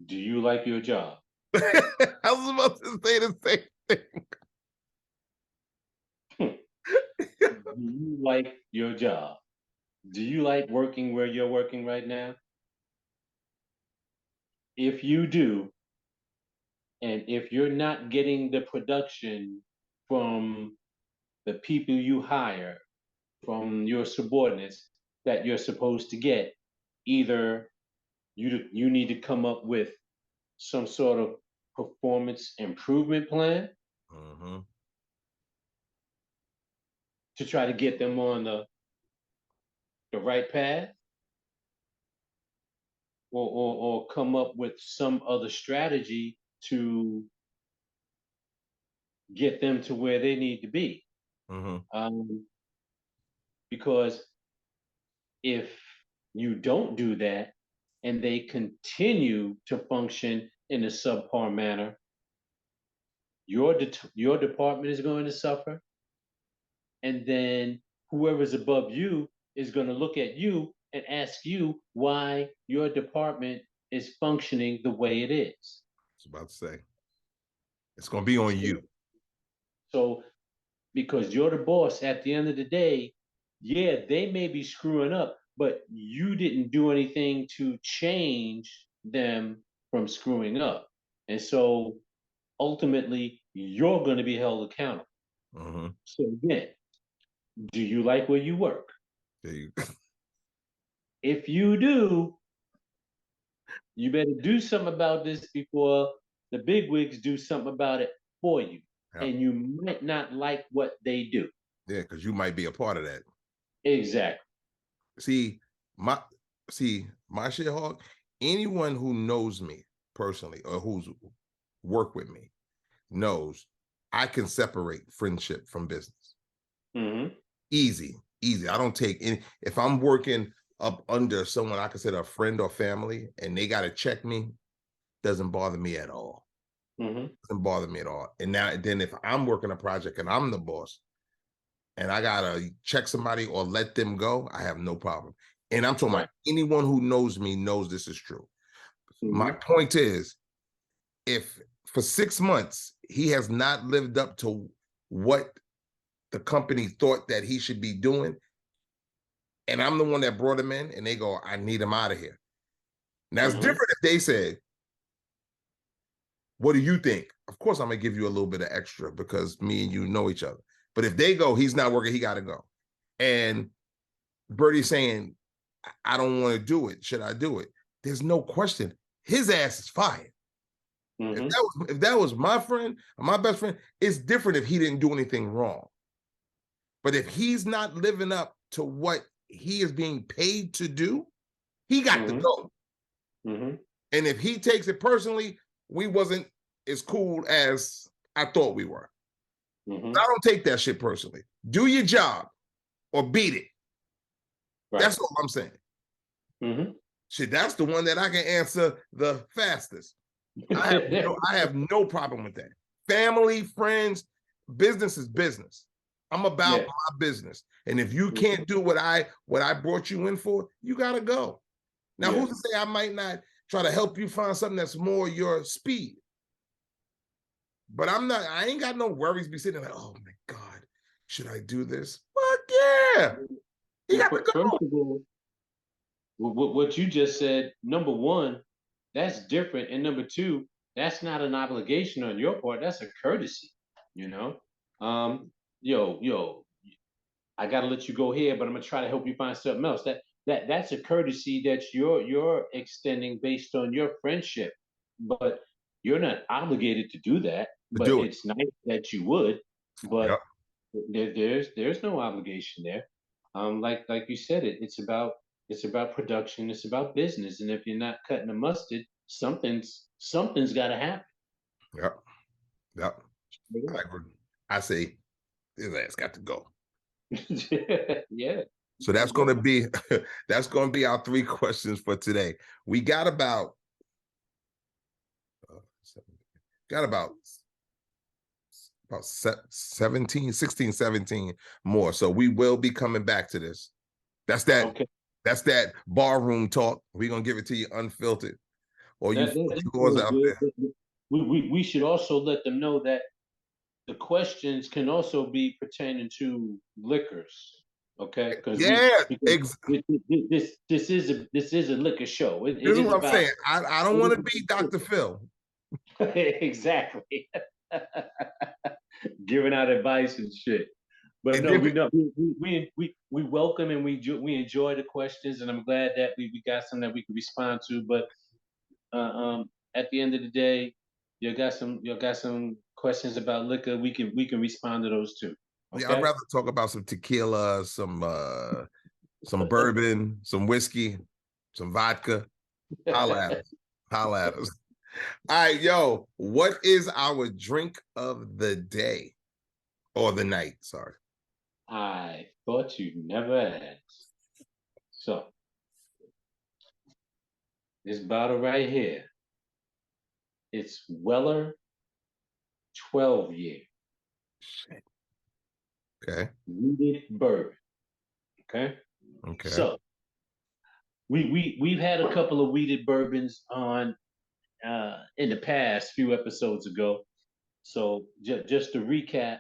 [SPEAKER 1] Do you like your job?
[SPEAKER 2] I was about to say the same thing.
[SPEAKER 1] Do you like your job? Do you like working where you're working right now? If you do, and if you're not getting the production from the people you hire, from your subordinates that you're supposed to get, either you need to come up with some sort of performance improvement plan
[SPEAKER 2] Mhm.
[SPEAKER 1] to try to get them on the right path, or come up with some other strategy to get them to where they need to be.
[SPEAKER 2] Mhm.
[SPEAKER 1] Because if you don't do that and they continue to function in a subpar manner, your department is going to suffer, and then whoever's above you is going to look at you and ask you why your department is functioning the way it is.
[SPEAKER 2] I was about to say it's gonna be on
[SPEAKER 1] So,
[SPEAKER 2] you.
[SPEAKER 1] so because you're the boss at the end of the day, yeah, they may be screwing up, but you didn't do anything to change them from screwing up. And so ultimately, you're going to be held accountable.
[SPEAKER 2] Mhm.
[SPEAKER 1] So again, do you like where you work?
[SPEAKER 2] There you
[SPEAKER 1] If you do, you better do something about this before the big wigs do something about it for you.
[SPEAKER 2] yeah,
[SPEAKER 1] And you might not like what they do.
[SPEAKER 2] yeah, because you might be a part of that.
[SPEAKER 1] Exactly.
[SPEAKER 2] See, my my shit, Hawk. Anyone who knows me personally or who's worked with me knows I can separate friendship from business.
[SPEAKER 1] Mm-hmm.
[SPEAKER 2] Easy, easy. I don't take any. If I'm working up under someone I consider a friend or family, and they got to check me, doesn't bother me at all.
[SPEAKER 1] Mm-hmm.
[SPEAKER 2] Doesn't bother me at all. And now, then, if I'm working a project and I'm the boss, and I gotta check somebody or let them go, I have no problem. And I'm talking
[SPEAKER 1] Right.
[SPEAKER 2] about anyone who knows me knows this is true. My
[SPEAKER 1] Mm-hmm.
[SPEAKER 2] point is, if for 6 months he has not lived up to what the company thought that he should be doing, and I'm the one that brought him in, and they go, I need him out of here. Now it's
[SPEAKER 1] Mm-hmm.
[SPEAKER 2] different if they said, what do you think? Of course, I'm gonna give you a little bit of extra because me and you know each other. But if they go, he's not working, he gotta go. And Birdie's saying, I don't want to do it. Should I do it? There's no question. His ass is fired.
[SPEAKER 1] Mm-hmm.
[SPEAKER 2] If that was my friend or my best friend, it's different if he didn't do anything wrong. But if he's not living up to what he is being paid to do, he got to go.
[SPEAKER 1] Mm-hmm.
[SPEAKER 2] And if he takes it personally, we wasn't as cool as I thought we were.
[SPEAKER 1] Mm-hmm.
[SPEAKER 2] I don't take that shit personally. Do your job or beat it. Right. That's all I'm saying.
[SPEAKER 1] Mm-hmm.
[SPEAKER 2] Shit, that's the one that I can answer the fastest. I have no problem with that. Family, friends, business is business. I'm about my business. And if you can't do what I brought you in for, you gotta go. Now, who's to say I might not try to help you find something that's more your speed? But I ain't got no worries be sitting like, oh my God, should I do this? Fuck yeah. You got to go.
[SPEAKER 1] First of all, what you just said, number one, that's different. And number two, that's not an obligation on your part. That's a courtesy, you know? Yo, I gotta let you go here, but I'm gonna try to help you find something else. That's a courtesy that you're extending based on your friendship. But you're not obligated to do that. But it's nice that you would. But there's no obligation there. Like you said, it's about production, it's about business, and if you're not cutting the mustard, something's got to happen.
[SPEAKER 2] Yep. I say his ass got to go.
[SPEAKER 1] Yeah.
[SPEAKER 2] So that's going to be our 3 questions for today. We got about 17, 16, 17 more. So we will be coming back to this. That's that. Okay. That's that barroom talk. We're gonna give it to you unfiltered. Or you scores out there.
[SPEAKER 1] We should also let them know that the questions can also be pertaining to liquors. Okay, because this is a liquor show.
[SPEAKER 2] This is what I'm saying. I don't want to be Dr. Phil.
[SPEAKER 1] Exactly. Giving out advice and shit. But no, we welcome and we enjoy the questions, and I'm glad that we got some that we can respond to. But at the end of the day, you got some questions about liquor. We can respond to those too.
[SPEAKER 2] Okay? Yeah, I'd rather talk about some tequila, some bourbon, some whiskey, some vodka. Holla at us. All right, yo, what is our drink of the day or the night? Sorry.
[SPEAKER 1] I thought you never asked. So, this bottle right here, it's Weller 12 year.
[SPEAKER 2] Shit. Okay.
[SPEAKER 1] Wheated bourbon. Okay.
[SPEAKER 2] Okay.
[SPEAKER 1] So, we've had a couple of wheated bourbons on in the past few episodes ago. So just to recap,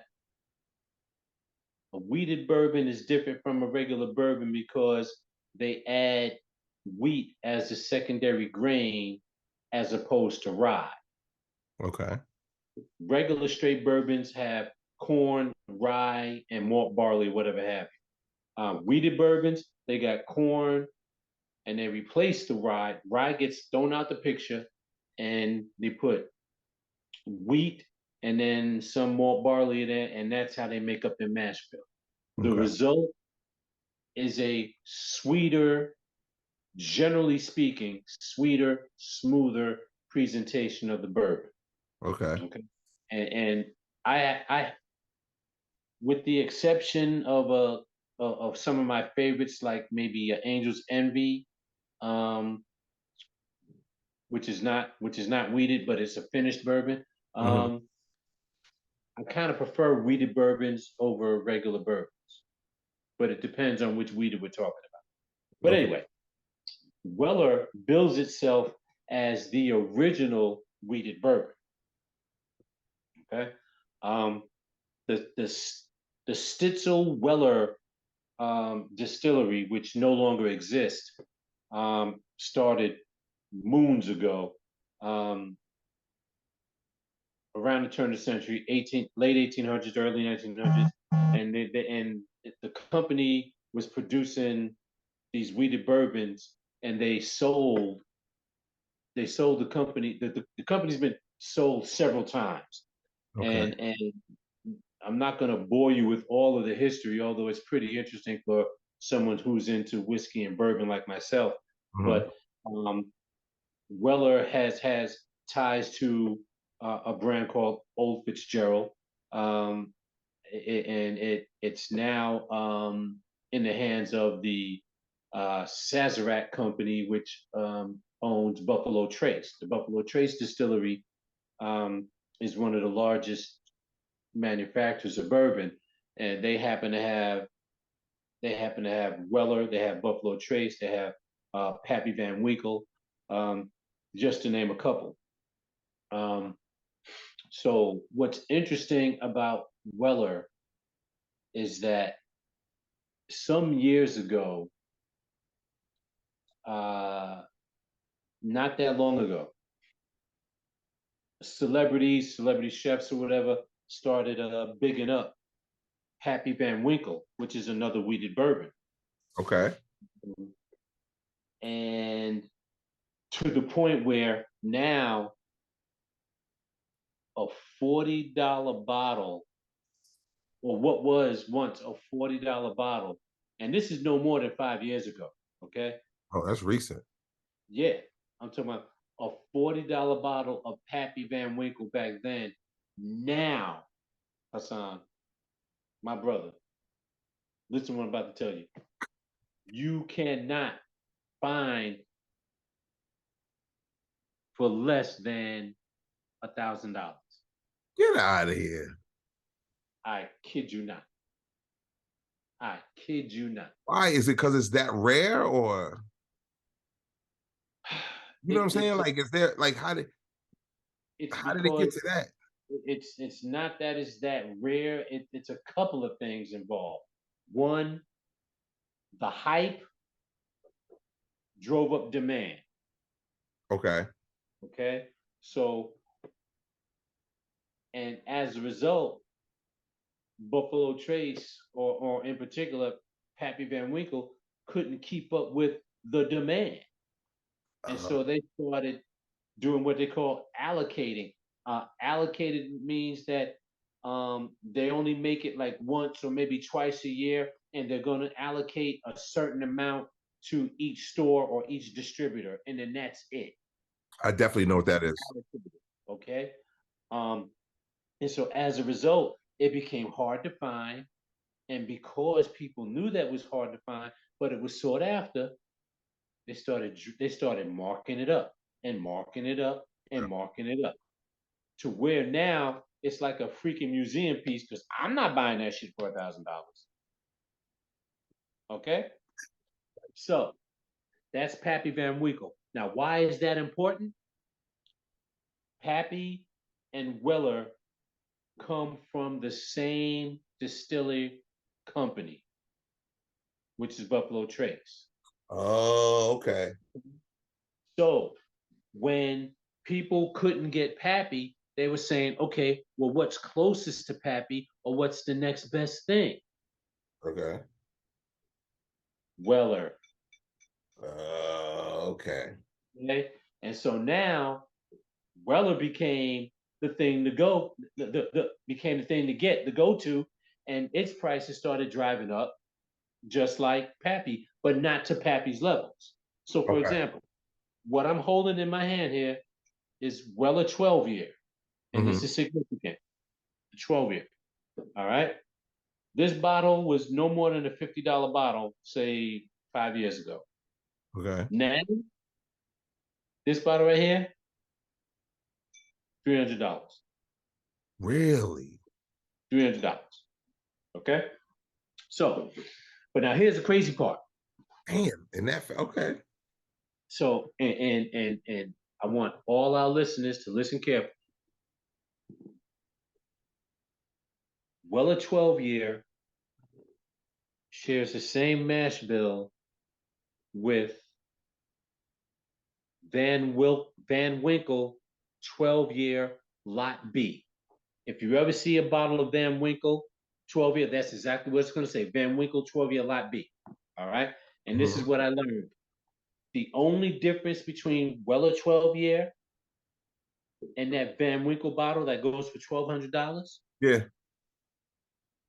[SPEAKER 1] a wheated bourbon is different from a regular bourbon because they add wheat as a secondary grain as opposed to rye.
[SPEAKER 2] Okay.
[SPEAKER 1] Regular straight bourbons have corn, rye, and malt barley, whatever have you. Wheated bourbons, they got corn, and they replace the rye. Rye gets thrown out the picture, and they put wheat and then some malt barley in there, and that's how they make up their mash bill. The result is a sweeter, generally speaking, sweeter, smoother presentation of the bourbon.
[SPEAKER 2] Okay.
[SPEAKER 1] And I with the exception of some of my favorites, like maybe Angel's Envy, which is not wheated, but it's a finished bourbon. I kind of prefer wheated bourbons over regular bourbons, but it depends on which wheated we're talking about. But anyway, Weller bills itself as the original wheated bourbon. Okay, the Stitzel Weller distillery, which no longer exists, started moons ago. Around the turn of the century, late 1800s, early 1900s, and the company was producing these weeded bourbons, and they sold the company. The company's been sold several times,
[SPEAKER 2] Okay.
[SPEAKER 1] and I'm not going to bore you with all of the history, although it's pretty interesting for someone who's into whiskey and bourbon like myself.
[SPEAKER 2] Hmm.
[SPEAKER 1] But Weller has ties to a brand called Old Fitzgerald, um, and it's now in the hands of the Sazerac company, which owns Buffalo Trace. The Buffalo Trace distillery is one of the largest manufacturers of bourbon, and they happen to have Weller, they have Buffalo Trace, they have Pappy Van Winkle, um, just to name a couple. Um, so what's interesting about Weller is that some years ago, uh, not that long ago, celebrity chefs or whatever, started bigging up Pappy Van Winkle, which is another weeded bourbon.
[SPEAKER 2] Okay.
[SPEAKER 1] And to the point where now a $40 bottle, or what was once a $40 bottle, and this is no more than 5 years ago. Okay.
[SPEAKER 2] Oh, that's recent.
[SPEAKER 1] Yeah. I'm talking about a $40 bottle of Pappy Van Winkle back then. Now, Hassan, my brother, listen to what I'm about to tell you. You cannot find for less than $1,000.
[SPEAKER 2] Get out of here.
[SPEAKER 1] I kid you not. I kid you not.
[SPEAKER 2] Why? Is it because it's that rare, or you know what I'm saying?
[SPEAKER 1] It's
[SPEAKER 2] Like, is there like
[SPEAKER 1] it's
[SPEAKER 2] how did it get
[SPEAKER 1] because
[SPEAKER 2] to that?
[SPEAKER 1] it's not that it's that rare. It's a couple of things involved. One, the hype drove up demand.
[SPEAKER 2] Okay.
[SPEAKER 1] Okay, so and as a result, Buffalo Trace, or in particular Pappy Van Winkle, couldn't keep up with the demand, and
[SPEAKER 2] Uh,
[SPEAKER 1] so they started doing what they call allocating. Allocated means that they only make it like once or maybe twice a year, and they're going to allocate a certain amount to each store or each distributor, and then that's it.
[SPEAKER 2] I definitely know what that is.
[SPEAKER 1] Okay. Um, and so as a result, it became hard to find. And because people knew that was hard to find, but it was sought after, they started marking it up and marking it up and marking it up to where now it's like a freaking museum piece because I'm not buying that shit for $1,000. Okay, so that's Pappy Van Winkle. Now, why is that important? Pappy and Weller come from the same distillery company, which is Buffalo Trace.
[SPEAKER 2] Oh, okay.
[SPEAKER 1] So when people couldn't get Pappy, they were saying, okay, well, what's closest to Pappy or what's the next best thing?
[SPEAKER 2] Okay.
[SPEAKER 1] Weller.
[SPEAKER 2] Okay.
[SPEAKER 1] Okay. And so now Weller became the thing to go, became the thing to get, the go to, and its prices started driving up just like Pappy, but not to Pappy's levels. So, for
[SPEAKER 2] Okay.
[SPEAKER 1] example, what I'm holding in my hand here is Weller 12 year, and this
[SPEAKER 2] Hmm.
[SPEAKER 1] is significant. 12 year. All right. This bottle was no more than a $50 bottle, say 5 years ago.
[SPEAKER 2] Okay.
[SPEAKER 1] Now, this bottle right here, $300.
[SPEAKER 2] Really?
[SPEAKER 1] $300. Okay. So, but now here's the crazy part.
[SPEAKER 2] Damn. And okay.
[SPEAKER 1] So, and I want all our listeners to listen carefully. Weller 12 year shares the same mash bill with Van Winkle 12-year Lot B. If you ever see a bottle of Van Winkle 12-year, that's exactly what it's going to say. Van Winkle 12-year Lot B. All right. And this is what I learned. The only difference between Weller 12 year and that Van Winkle bottle that goes for $1,200
[SPEAKER 2] Yeah.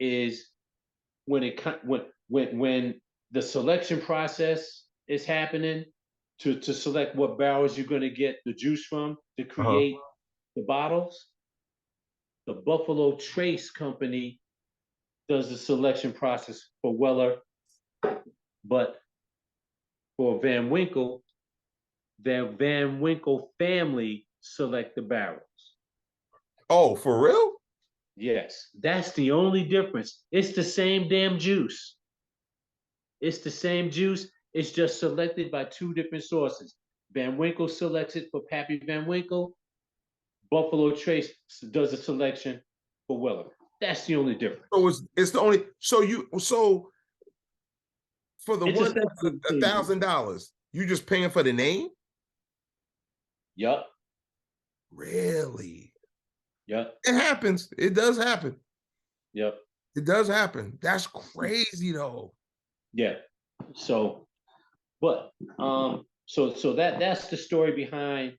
[SPEAKER 1] is when the selection process is happening to select what barrels you're going to get the juice from to create the bottles. The Buffalo Trace Company does the selection process for Weller, but for Van Winkle, their Van Winkle family select the barrels.
[SPEAKER 2] Oh, for real?
[SPEAKER 1] Yes, that's the only difference. It's the same damn juice. It's the same juice. It's just selected by two different sources. Van Winkle selects it for Pappy Van Winkle. Buffalo Trace does a selection for Weller. That's the only difference.
[SPEAKER 2] So it's the only. So for the
[SPEAKER 1] It's a
[SPEAKER 2] one $1,000, you just paying for the name?
[SPEAKER 1] Yup.
[SPEAKER 2] Really?
[SPEAKER 1] Yep.
[SPEAKER 2] It happens. It does happen.
[SPEAKER 1] Yep.
[SPEAKER 2] It does happen. That's crazy though.
[SPEAKER 1] Yeah. So, but so that's the story behind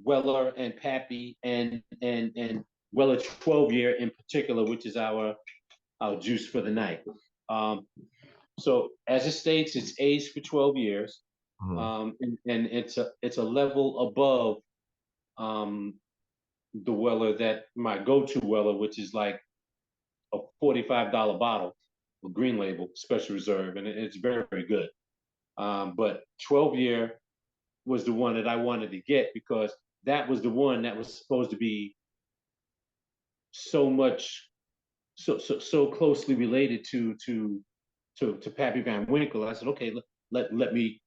[SPEAKER 1] Weller and Pappy and Weller 12 year in particular, which is our juice for the night. So as it states, it's aged for 12 years. And it's a level above the Weller that my go-to Weller, which is like a $45 bottle of Green Label Special Reserve, and it's very, very good. But 12 year was the one that I wanted to get because that was the one that was supposed to be so closely related to Pappy Van Winkle. I said, okay, let me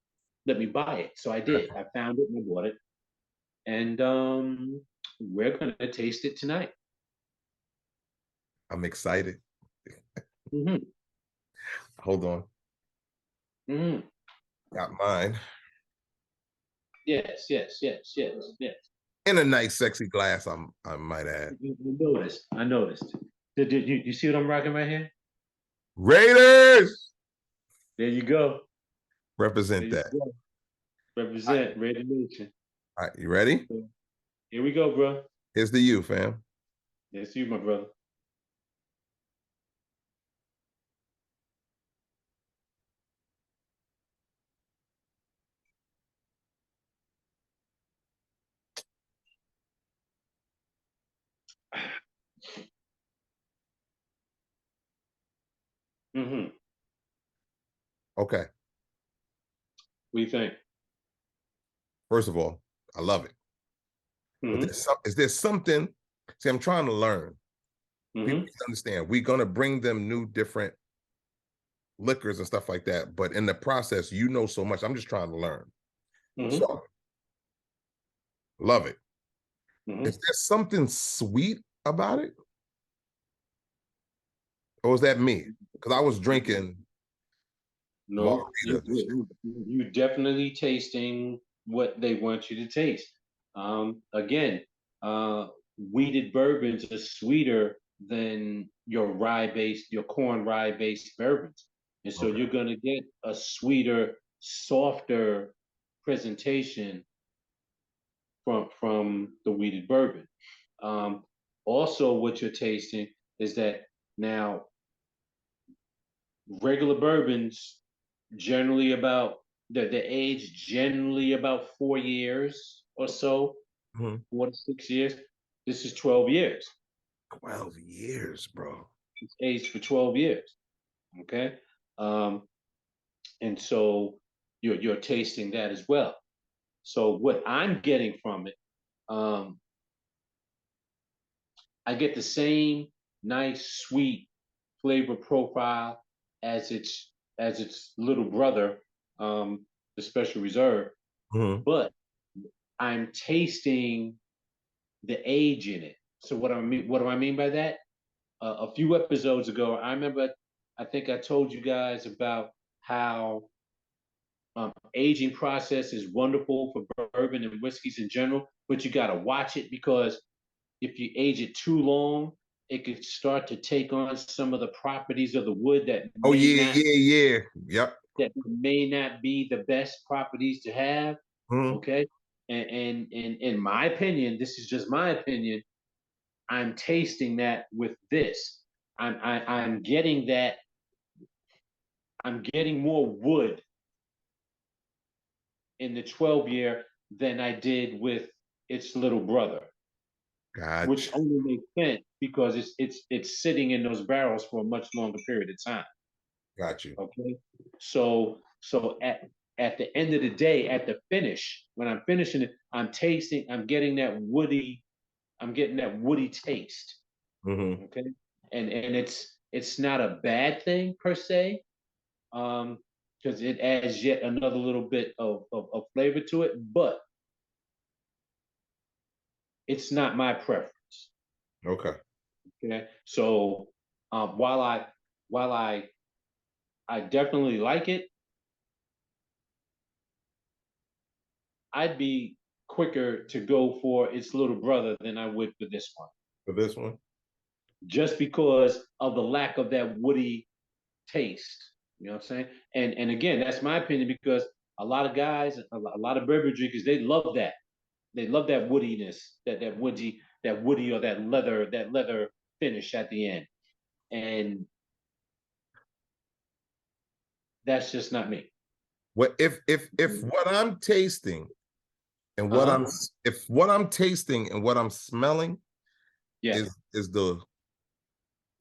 [SPEAKER 1] buy it. So I did. I found it and I bought it, and we're gonna taste it tonight.
[SPEAKER 2] I'm excited.
[SPEAKER 1] Mm-hmm.
[SPEAKER 2] Hold on.
[SPEAKER 1] Mm-hmm.
[SPEAKER 2] Got mine.
[SPEAKER 1] Yes.
[SPEAKER 2] In a nice, sexy glass, I might add.
[SPEAKER 1] I noticed. Did you see what I'm rocking right here?
[SPEAKER 2] Raiders!
[SPEAKER 1] There you go.
[SPEAKER 2] Represent that.
[SPEAKER 1] Go. Represent Raider Nation.
[SPEAKER 2] All right, you ready?
[SPEAKER 1] Here we go, bro.
[SPEAKER 2] Here's the you, fam.
[SPEAKER 1] It's you, my brother. Mm-hmm.
[SPEAKER 2] Okay.
[SPEAKER 1] What do you think?
[SPEAKER 2] First of all, I love it.
[SPEAKER 1] Mm-hmm.
[SPEAKER 2] But is there something? See, I'm trying to learn.
[SPEAKER 1] Mm-hmm.
[SPEAKER 2] People understand. We're gonna bring them new, different liquors and stuff like that. But in the process, you know so much. I'm just trying to learn.
[SPEAKER 1] Mm-hmm.
[SPEAKER 2] So, love it.
[SPEAKER 1] Mm-hmm.
[SPEAKER 2] Is there something sweet about it? Or is that me? Because I was drinking
[SPEAKER 1] No,
[SPEAKER 2] margarita.
[SPEAKER 1] you definitely tasting what they want you to taste. Again, wheated bourbons are sweeter than your corn rye based bourbons, and so you're gonna get a sweeter, softer presentation from the wheated bourbon. Also, what you're tasting is that now regular bourbons generally about the age generally about 4 years or so, 4 to 6 years. This is 12 years.
[SPEAKER 2] 12 years, bro.
[SPEAKER 1] It's aged for 12 years. Okay. Um, and so you're tasting that as well. So what I'm getting from it, um, I get the same nice sweet flavor profile as its little brother, the Special Reserve, but I'm tasting the age in it. So what do I mean by that? A few episodes ago, I remember I think I told you guys about how aging process is wonderful for bourbon and whiskeys in general, but you got to watch it because if you age it too long, it could start to take on some of the properties of the wood that
[SPEAKER 2] Oh
[SPEAKER 1] may
[SPEAKER 2] yeah,
[SPEAKER 1] not
[SPEAKER 2] yeah. Yep.
[SPEAKER 1] that may not be the best properties to have.
[SPEAKER 2] Mhm.
[SPEAKER 1] Okay. And in my opinion, this is just my opinion, I'm tasting that with this. I'm getting that, I'm getting more wood in the 12 year than I did with its little brother, which
[SPEAKER 2] Gotcha.
[SPEAKER 1] only makes sense because it's sitting in those barrels for a much longer period of time.
[SPEAKER 2] Got you.
[SPEAKER 1] Okay. So at the end of the day, at the finish, when I'm finishing it, I'm getting that woody, I'm getting that woody taste.
[SPEAKER 2] Hmm.
[SPEAKER 1] Okay. And it's not a bad thing per se, because it adds yet another little bit of flavor to it, but it's not my preference.
[SPEAKER 2] Okay.
[SPEAKER 1] Okay. So while I definitely like it, I'd be quicker to go for its little brother than I would for this one,
[SPEAKER 2] For this one.
[SPEAKER 1] just because of the lack of that woody taste. You know what I'm saying? And again, that's my opinion because a lot of guys, a lot of beverage drinkers, they love that. They love that woodiness, that woody or that leather finish at the end, and that's just not me.
[SPEAKER 2] What if what I'm tasting and
[SPEAKER 1] Uh
[SPEAKER 2] what
[SPEAKER 1] huh.
[SPEAKER 2] if what I'm tasting and what I'm smelling
[SPEAKER 1] Yeah.
[SPEAKER 2] is the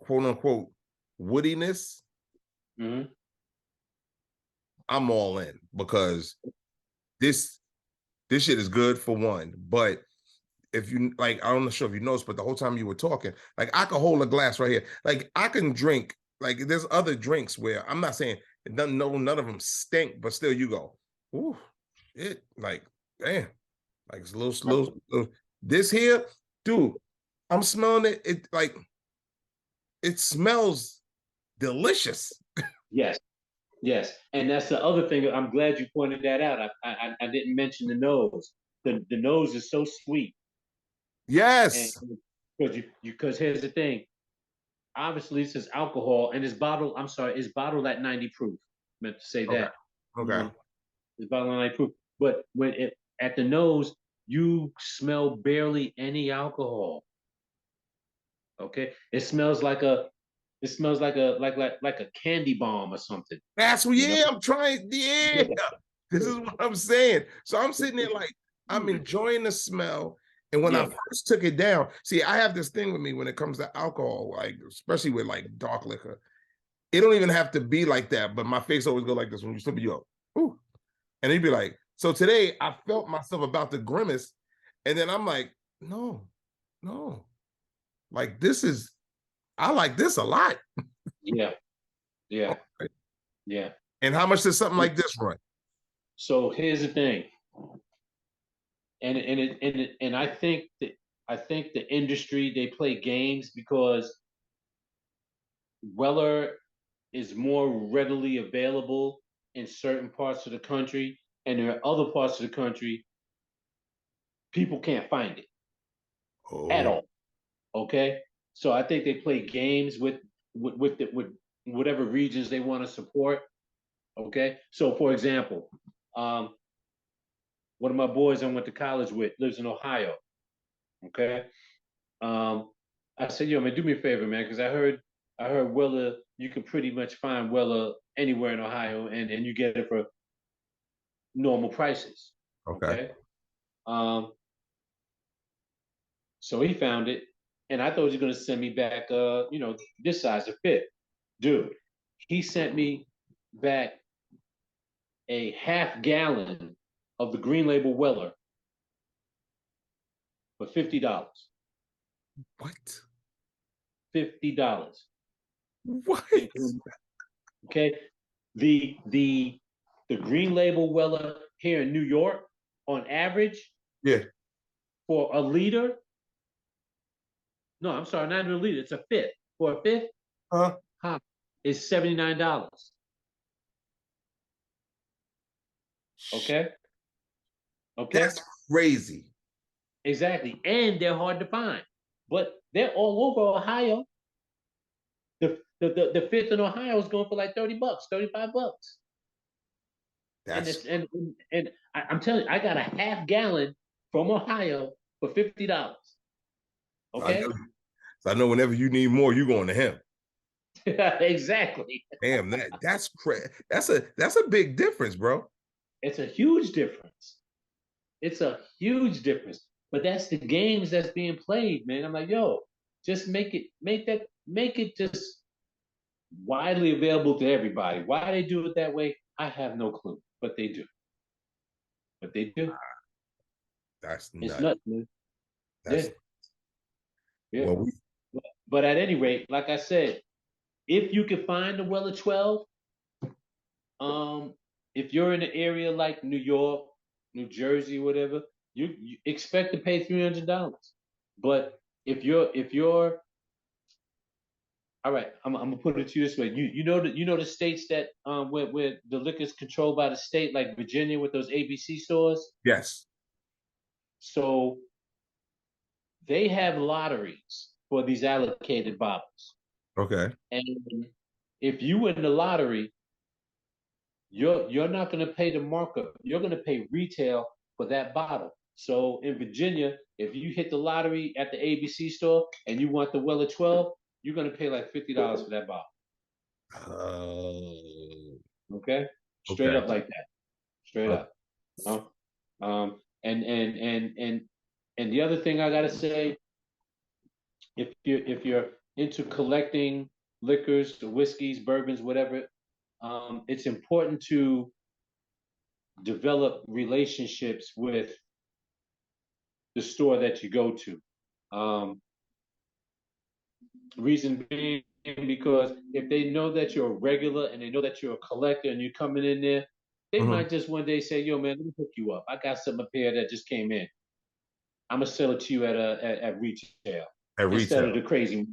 [SPEAKER 2] quote unquote woodiness,
[SPEAKER 1] Mm-hmm.
[SPEAKER 2] I'm all in because this this shit is good for one. But if you like, I'm not sure if you noticed, but the whole time you were talking, like I could hold a glass right here. Like I can drink, like there's other drinks where I'm not saying none of them stink, but still you go, ooh, it like damn, like it's a little slow. This here, dude, I'm smelling it. It like it smells delicious.
[SPEAKER 1] Yes. Yes, and that's the other thing. I'm glad you pointed that out. I didn't mention the nose. The nose is so sweet, and
[SPEAKER 2] Yes.
[SPEAKER 1] because here's the thing. Obviously, this is alcohol, and it's bottled. I'm sorry, it's bottled at 90 proof. I meant to say
[SPEAKER 2] Okay.
[SPEAKER 1] that.
[SPEAKER 2] Okay.
[SPEAKER 1] It's bottled at 90 proof. But when it at the nose, you smell barely any alcohol. Okay, it smells like a like a candy bomb or something.
[SPEAKER 2] That's what,
[SPEAKER 1] You know.
[SPEAKER 2] yeah, I'm trying. Yeah. This is what I'm saying. So I'm sitting there like I'm enjoying the smell. And when I
[SPEAKER 1] Yeah.
[SPEAKER 2] first took it down, see, I have this thing with me when it comes to alcohol, like especially with like dark liquor. It don't even have to be like that, but my face always go like this when you slip it, you go, ooh. And he'd be like, so today I felt myself about to grimace, and then I'm like, no, no, like this is, I like this a lot.
[SPEAKER 1] Yeah. Yeah. Yeah.
[SPEAKER 2] And how much does something like this run?
[SPEAKER 1] So here's the thing, and I think the industry they play games because Weller is more readily available in certain parts of the country, and there are other parts of the country people can't find it at
[SPEAKER 2] Oh,
[SPEAKER 1] all. Okay, so I think they play games with whatever regions they want to support. Okay, so for example, um, one of my boys I went to college with lives in Ohio. Okay, I said, yo, man, do me a favor, man, because I heard Weller, you can pretty much find Weller anywhere in Ohio, and you get it for normal prices.
[SPEAKER 2] okay.
[SPEAKER 1] Okay. Um, so he found it, and I thought he was gonna send me back, this size, a fit, dude. He sent me back a half gallon of the Green Label Weller for $50.
[SPEAKER 2] What?
[SPEAKER 1] $50.
[SPEAKER 2] What?
[SPEAKER 1] Okay. The Green Label Weller here in New York, on average,
[SPEAKER 2] Yeah.
[SPEAKER 1] for a liter. No, I'm sorry, not even a liter. It's a fifth. For a fifth,
[SPEAKER 2] Huh?
[SPEAKER 1] huh, is $79. Okay. Okay.
[SPEAKER 2] That's crazy.
[SPEAKER 1] Exactly. And they're hard to find, but they're all over Ohio. The fifth in Ohio is going for like $30, $35. And
[SPEAKER 2] That's
[SPEAKER 1] it's and I'm telling you, I got a half gallon from Ohio for $50.
[SPEAKER 2] I know.
[SPEAKER 1] Okay,
[SPEAKER 2] I know. Whenever you need more, you going to him.
[SPEAKER 1] exactly.
[SPEAKER 2] Damn, that's crazy. That's a big difference, bro.
[SPEAKER 1] It's a huge difference. It's a huge difference. But that's the games that's being played, man. I'm like, yo, just make it just widely available to everybody. Why they do it that way, I have no clue. But they do. But they do.
[SPEAKER 2] That's
[SPEAKER 1] It's
[SPEAKER 2] nuts.
[SPEAKER 1] nuts, man. Yeah,
[SPEAKER 2] That's
[SPEAKER 1] yeah.
[SPEAKER 2] well, we
[SPEAKER 1] But at any rate, like I said, if you can find the well of 12, um, if you're in an area like New York, New Jersey, whatever, you expect to pay $300. But if you're all right, I'm gonna put it to you this way. You know the states that where the liquor is controlled by the state, like Virginia with those ABC stores.
[SPEAKER 2] yes.
[SPEAKER 1] So they have lotteries for these allocated bottles.
[SPEAKER 2] Okay.
[SPEAKER 1] And if you win the lottery, you're not going to pay the markup. You're going to pay retail for that bottle. So in Virginia, if you hit the lottery at the ABC store and you want the Weller 12, you're going to pay like $50 for that bottle.
[SPEAKER 2] Oh,
[SPEAKER 1] Okay, straight
[SPEAKER 2] okay.
[SPEAKER 1] up like that. Straight
[SPEAKER 2] Oh,
[SPEAKER 1] up. You know? And the other thing I gotta say, if you're into collecting liquors, whiskeys, bourbons, whatever, it's important to develop relationships with the store that you go to. Um, reason being because if they know that you're a regular and they know that you're a collector and you're coming in there, they
[SPEAKER 2] mhm.
[SPEAKER 1] might just one day say, "Yo, man, let me hook you up. I got something up here that just came in. I'm gonna sell it to you at retail
[SPEAKER 2] At
[SPEAKER 1] instead of
[SPEAKER 2] retail.
[SPEAKER 1] the crazy."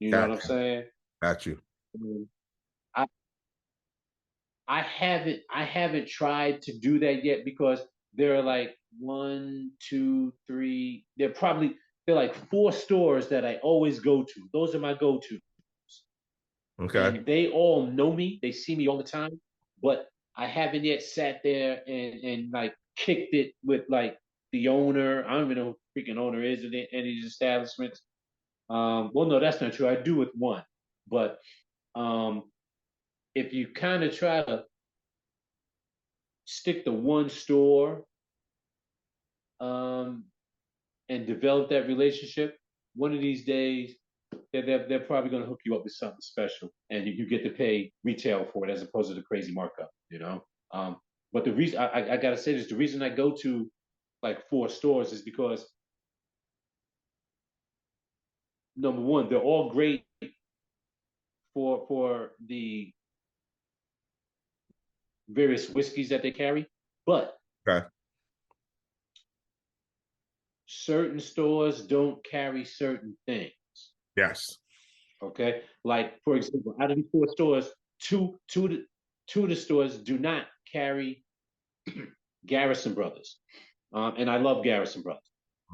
[SPEAKER 1] You know what I'm
[SPEAKER 2] Gotcha.
[SPEAKER 1] saying?
[SPEAKER 2] Got you.
[SPEAKER 1] I I haven't tried to do that yet because there are like one, two, three. There are like four stores that I always go to. Those are my go-to,
[SPEAKER 2] Okay.
[SPEAKER 1] and they all know me. They see me all the time, but I haven't yet sat there and like kicked it with like the owner. I don't even know who the freaking owner is in any of these establishments. Well, no, that's not true. I do with one, but um, if you kind of try to stick to one store um, and develop that relationship, one of these days they're probably going to hook you up with something special, and you get to pay retail for it as opposed to the crazy markup. You know. But the reason I gotta say this, the reason I go to like four stores is because number one, they're all great for the various whiskeys that they carry, but
[SPEAKER 2] Okay.
[SPEAKER 1] certain stores don't carry certain things.
[SPEAKER 2] Yes.
[SPEAKER 1] Okay, like for example, out of these four stores, two of the stores do not carry Garrison Brothers, and I love Garrison Brothers.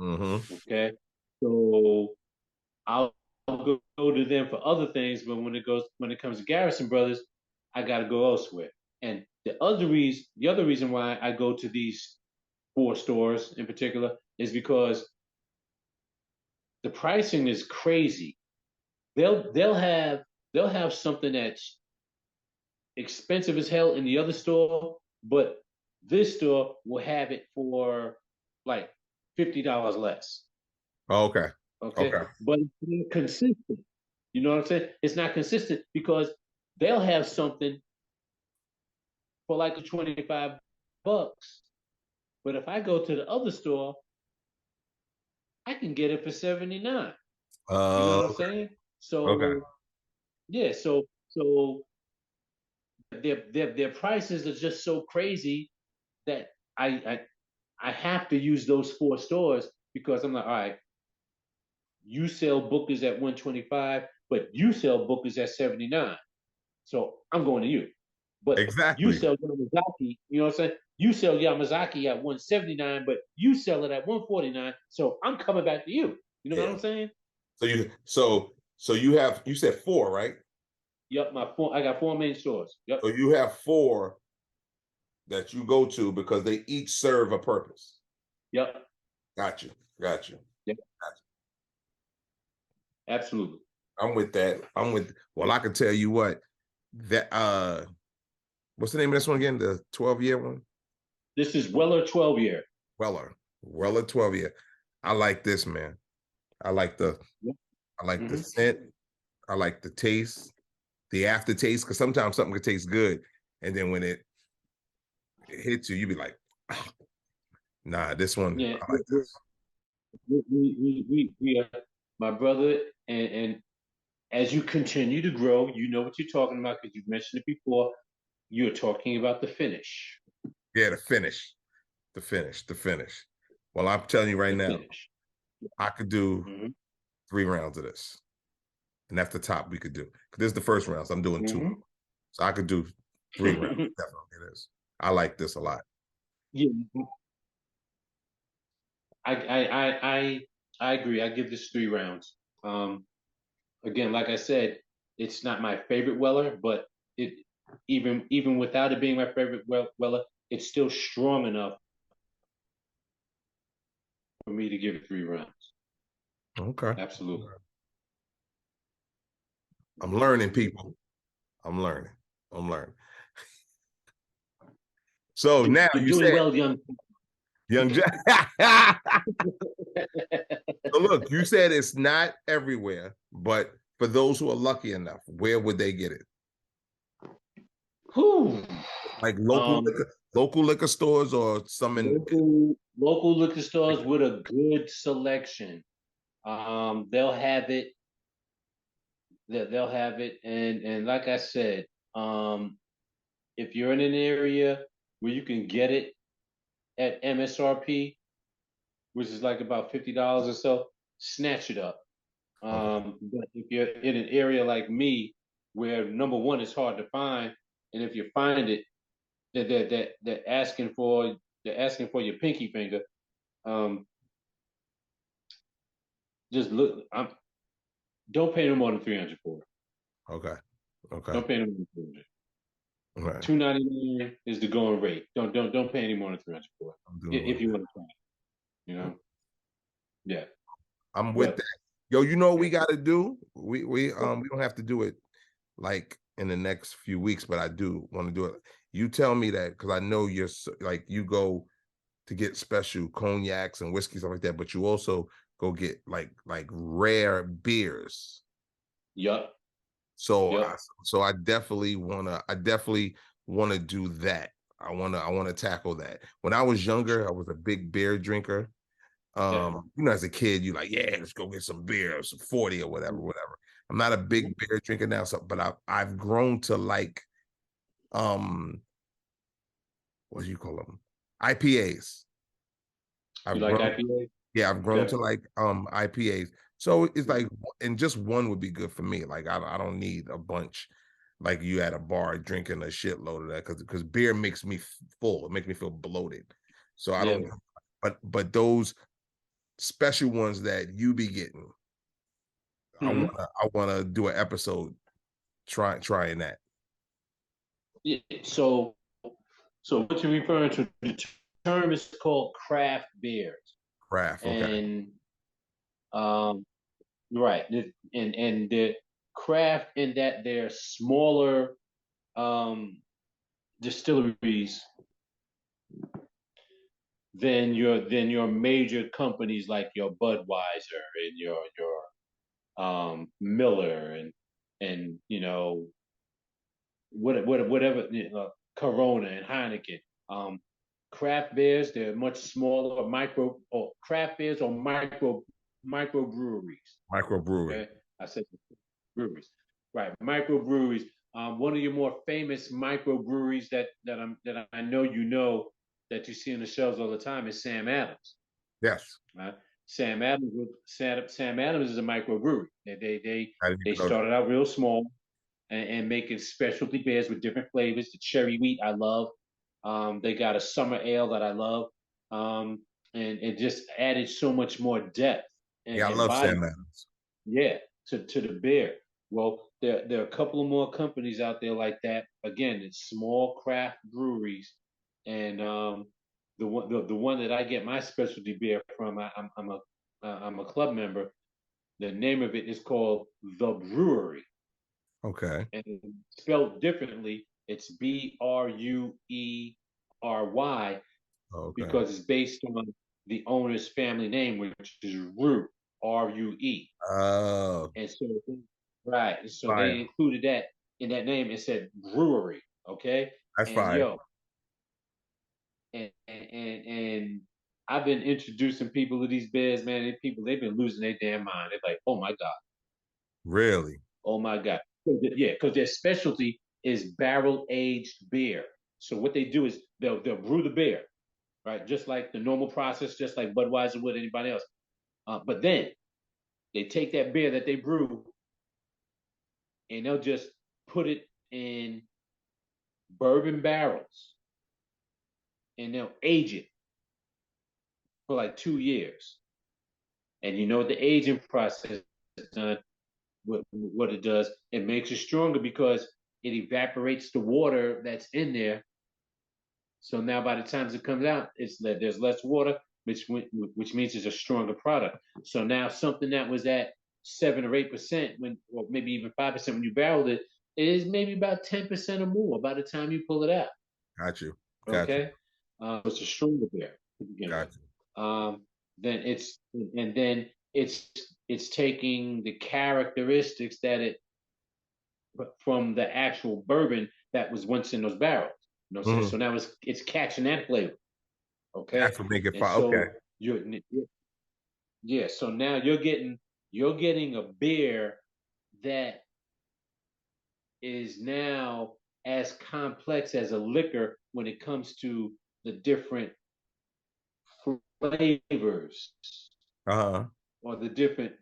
[SPEAKER 2] Mm-hmm.
[SPEAKER 1] Okay, so I'll go to them for other things, but when it comes to Garrison Brothers, I got to go elsewhere. And the other reason why I go to these four stores in particular is because the pricing is crazy. They'll have something that's expensive as hell in the other store, but this store will have it for like $50 less.
[SPEAKER 2] Okay.
[SPEAKER 1] Okay,
[SPEAKER 2] Okay.
[SPEAKER 1] but it's not consistent. You know what I'm saying? It's not consistent because they'll have something for like a $25, but if I go to the other store, I can get it for 79. You know what I'm
[SPEAKER 2] Okay.
[SPEAKER 1] saying?
[SPEAKER 2] Okay.
[SPEAKER 1] So yeah, so their prices are just so crazy that I have to use those four stores because I'm like, all right, you sell bookers at 125, but you sell bookers at 79. So I'm going to you. But you
[SPEAKER 2] Exactly.
[SPEAKER 1] sell Yamazaki, you know what I'm saying? You sell Yamazaki at 179, but you sell it at 149. So I'm coming back to you. You know what
[SPEAKER 2] Yeah.
[SPEAKER 1] I'm saying?
[SPEAKER 2] You said four, right?
[SPEAKER 1] Yep, I got four main stores. Yep.
[SPEAKER 2] So you have four that you go to because they each serve a purpose.
[SPEAKER 1] Yep.
[SPEAKER 2] Got you. Got you.
[SPEAKER 1] Yep. Absolutely.
[SPEAKER 2] I'm with that. I'm with. Well, I can tell you what that. What's the name of this one again? The 12-year one.
[SPEAKER 1] This is Weller 12-year.
[SPEAKER 2] Weller 12-year. I like this, man. I like the.
[SPEAKER 1] Yep.
[SPEAKER 2] I like the scent. I like the taste, the aftertaste. Because sometimes something can taste good, and then when it hits you, you be like, oh, nah, this one.
[SPEAKER 1] Yeah.
[SPEAKER 2] I like this.
[SPEAKER 1] We are my brother, and as you continue to grow, you know what you're talking about because you've mentioned it before. You're talking about the finish.
[SPEAKER 2] Yeah, the finish. Well, I'm telling you right
[SPEAKER 1] The
[SPEAKER 2] now,
[SPEAKER 1] finish.
[SPEAKER 2] I could do
[SPEAKER 1] Mm-hmm.
[SPEAKER 2] 3 rounds of this, and that's the top we could do. Because this is the first round, so I'm doing 2, so I could do 3 rounds. Definitely, it is. I like this a lot.
[SPEAKER 1] Yeah, I agree. I give this 3 rounds. Again, like I said, it's not my favorite Weller, but it even without it being my favorite Weller, it's still strong enough for me to give it 3 rounds.
[SPEAKER 2] Okay,
[SPEAKER 1] Absolutely.
[SPEAKER 2] I'm learning, people. I'm learning. I'm learning. So now
[SPEAKER 1] You're
[SPEAKER 2] you
[SPEAKER 1] doing
[SPEAKER 2] said,
[SPEAKER 1] well, young.
[SPEAKER 2] young Jack. So look, you said it's not everywhere, but for those who are lucky enough, where would they get it?
[SPEAKER 1] Whew.
[SPEAKER 2] Like
[SPEAKER 1] Um,
[SPEAKER 2] local liquor stores or some in.
[SPEAKER 1] local liquor stores with a good selection. They'll have it. They'll have it, and like I said, um, if you're in an area where you can get it at MSRP, which is like about $50 or so, snatch it up.
[SPEAKER 2] Okay.
[SPEAKER 1] But if you're in an area like me, where number one it's hard to find, and if you find it, they're asking for your pinky finger. Um, just look. Don't pay no more than 300 for it.
[SPEAKER 2] Okay. Okay.
[SPEAKER 1] Don't pay no more than 300.
[SPEAKER 2] Right.
[SPEAKER 1] 299 is the going rate. Don't pay any more than 300 for
[SPEAKER 2] I'm
[SPEAKER 1] it
[SPEAKER 2] doing
[SPEAKER 1] if
[SPEAKER 2] one.
[SPEAKER 1] you want to try it. You know, yeah.
[SPEAKER 2] I'm with
[SPEAKER 1] But
[SPEAKER 2] that. Yo, you know what we got to do? We don't have to do it like in the next few weeks, but I do want to do it. You tell me that because I know you're like you go to get special cognacs and whiskey stuff like that, but you also go get like rare beers.
[SPEAKER 1] yup,
[SPEAKER 2] So
[SPEAKER 1] yup,
[SPEAKER 2] I definitely wanna do that. I wanna tackle that. When I was younger, I was a big beer drinker.
[SPEAKER 1] yeah.
[SPEAKER 2] As a kid, you like, yeah, let's go get some beer, some 40 or whatever. I'm not a big beer drinker now, but I've grown to like what do you call them? IPAs.
[SPEAKER 1] You
[SPEAKER 2] I've
[SPEAKER 1] like
[SPEAKER 2] grown,
[SPEAKER 1] IPA?
[SPEAKER 2] yeah, I've grown
[SPEAKER 1] Okay.
[SPEAKER 2] to like IPAs. So it's like, and just one would be good for me. Like I don't need a bunch like you at a bar drinking a shitload of that because beer makes me full. It makes me feel bloated. So I
[SPEAKER 1] Yeah.
[SPEAKER 2] don't, but those special ones that you be getting,
[SPEAKER 1] Hmm.
[SPEAKER 2] I wanna do an episode trying that.
[SPEAKER 1] Yeah. So what you're referring to, the term is called craft beers,
[SPEAKER 2] Craft, okay.
[SPEAKER 1] and um, right, and the craft in that they're smaller um distilleries than your major companies like your Budweiser and your Miller and whatever Corona and Heineken. Um, Craft beers, they're much smaller, micro or craft beers or micro breweries.
[SPEAKER 2] Microbrewery.
[SPEAKER 1] Okay, I said breweries, right? Microbreweries. One of your more famous microbreweries that I know that you see on the shelves all the time is Sam Adams.
[SPEAKER 2] Yes.
[SPEAKER 1] Right? Sam Adams is a microbrewery.
[SPEAKER 2] I didn't
[SPEAKER 1] They
[SPEAKER 2] even know that.
[SPEAKER 1] started out real small and making specialty beers with different flavors. The cherry wheat I love. They got a summer ale that I love, and it just added so much more depth
[SPEAKER 2] Yeah, I
[SPEAKER 1] and
[SPEAKER 2] love
[SPEAKER 1] body.
[SPEAKER 2] Sam Adams.
[SPEAKER 1] Yeah, to the beer. Well, there are a couple of more companies out there like that. Again, it's small craft breweries, and the one that I get my specialty beer from, I'm a club member. The name of it is called The Brewery,
[SPEAKER 2] Okay.
[SPEAKER 1] and spelled differently. It's Bruery
[SPEAKER 2] Okay.
[SPEAKER 1] because it's based on the owner's family name, which is Rue, Rue.
[SPEAKER 2] Oh,
[SPEAKER 1] And so, right. So they
[SPEAKER 2] fire.
[SPEAKER 1] included that in that name. It said brewery. Okay.
[SPEAKER 2] That's
[SPEAKER 1] And
[SPEAKER 2] fire.
[SPEAKER 1] yo, and I've been introducing people to these beers, man. And people, they've been losing their damn mind. They're like, oh my God.
[SPEAKER 2] Really?
[SPEAKER 1] Oh my God. Yeah, because their specialty is barrel aged beer. So what they do is they'll brew the beer, right? Just like the normal process, just like Budweiser would anybody else. But then they take that beer that they brew and they'll just put it in bourbon barrels and they'll age it for like 2 years. And you know what the aging process has done? What it does, it makes it stronger because it evaporates the water that's in there. So now by the time it comes out, it's that there's less water, which means it's a stronger product. So now something that was at 7 or 8% when, or maybe even 5% when you barreled it, is maybe about 10% or more by the time you pull it out.
[SPEAKER 2] Got you. Got you.
[SPEAKER 1] Okay, it's a stronger beer to begin with.
[SPEAKER 2] Got you.
[SPEAKER 1] Then it's taking the characteristics that it from the actual bourbon that was once in those barrels. You know what I'm saying?
[SPEAKER 2] Mhm.
[SPEAKER 1] So now it's catching that flavor. Okay,
[SPEAKER 2] That's what make it
[SPEAKER 1] and
[SPEAKER 2] fire. Okay.
[SPEAKER 1] so you're yeah. So now you're getting a beer that is now as complex as a liquor when it comes to the different flavors
[SPEAKER 2] Uh-huh.
[SPEAKER 1] or the different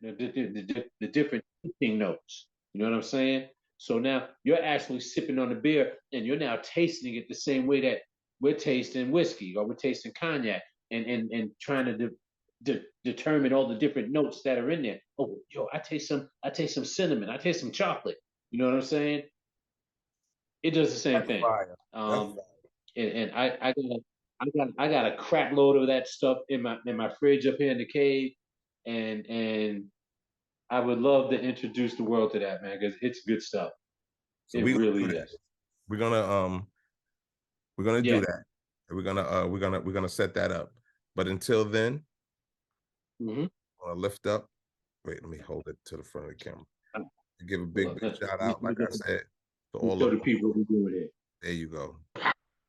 [SPEAKER 1] tasting notes. You know what I'm saying? So now you're actually sipping on the beer and you're now tasting it the same way that we're tasting whiskey or we're tasting cognac and trying to determine all the different notes that are in there. Oh, yo, I taste some cinnamon, I taste some chocolate. You know what I'm saying? It does the same
[SPEAKER 2] That's
[SPEAKER 1] thing.
[SPEAKER 2] fire. That's
[SPEAKER 1] Um,
[SPEAKER 2] fire.
[SPEAKER 1] and I got a crap load of that stuff in my fridge up here in the cave, and I would love to introduce the world to that, man, because it's good stuff.
[SPEAKER 2] So
[SPEAKER 1] It
[SPEAKER 2] we're gonna do
[SPEAKER 1] really
[SPEAKER 2] that.
[SPEAKER 1] is.
[SPEAKER 2] We're gonna we're gonna do
[SPEAKER 1] Yeah.
[SPEAKER 2] that. And we're gonna set that up. But until then,
[SPEAKER 1] Hmm.
[SPEAKER 2] I wanna lift up. Wait, let me hold it to the front of the camera. Give a big,
[SPEAKER 1] Look,
[SPEAKER 2] big
[SPEAKER 1] let
[SPEAKER 2] shout
[SPEAKER 1] me,
[SPEAKER 2] out,
[SPEAKER 1] let me
[SPEAKER 2] like
[SPEAKER 1] go
[SPEAKER 2] I said, to
[SPEAKER 1] and
[SPEAKER 2] all
[SPEAKER 1] show
[SPEAKER 2] of
[SPEAKER 1] the
[SPEAKER 2] them.
[SPEAKER 1] people what we're doing here.
[SPEAKER 2] There you go.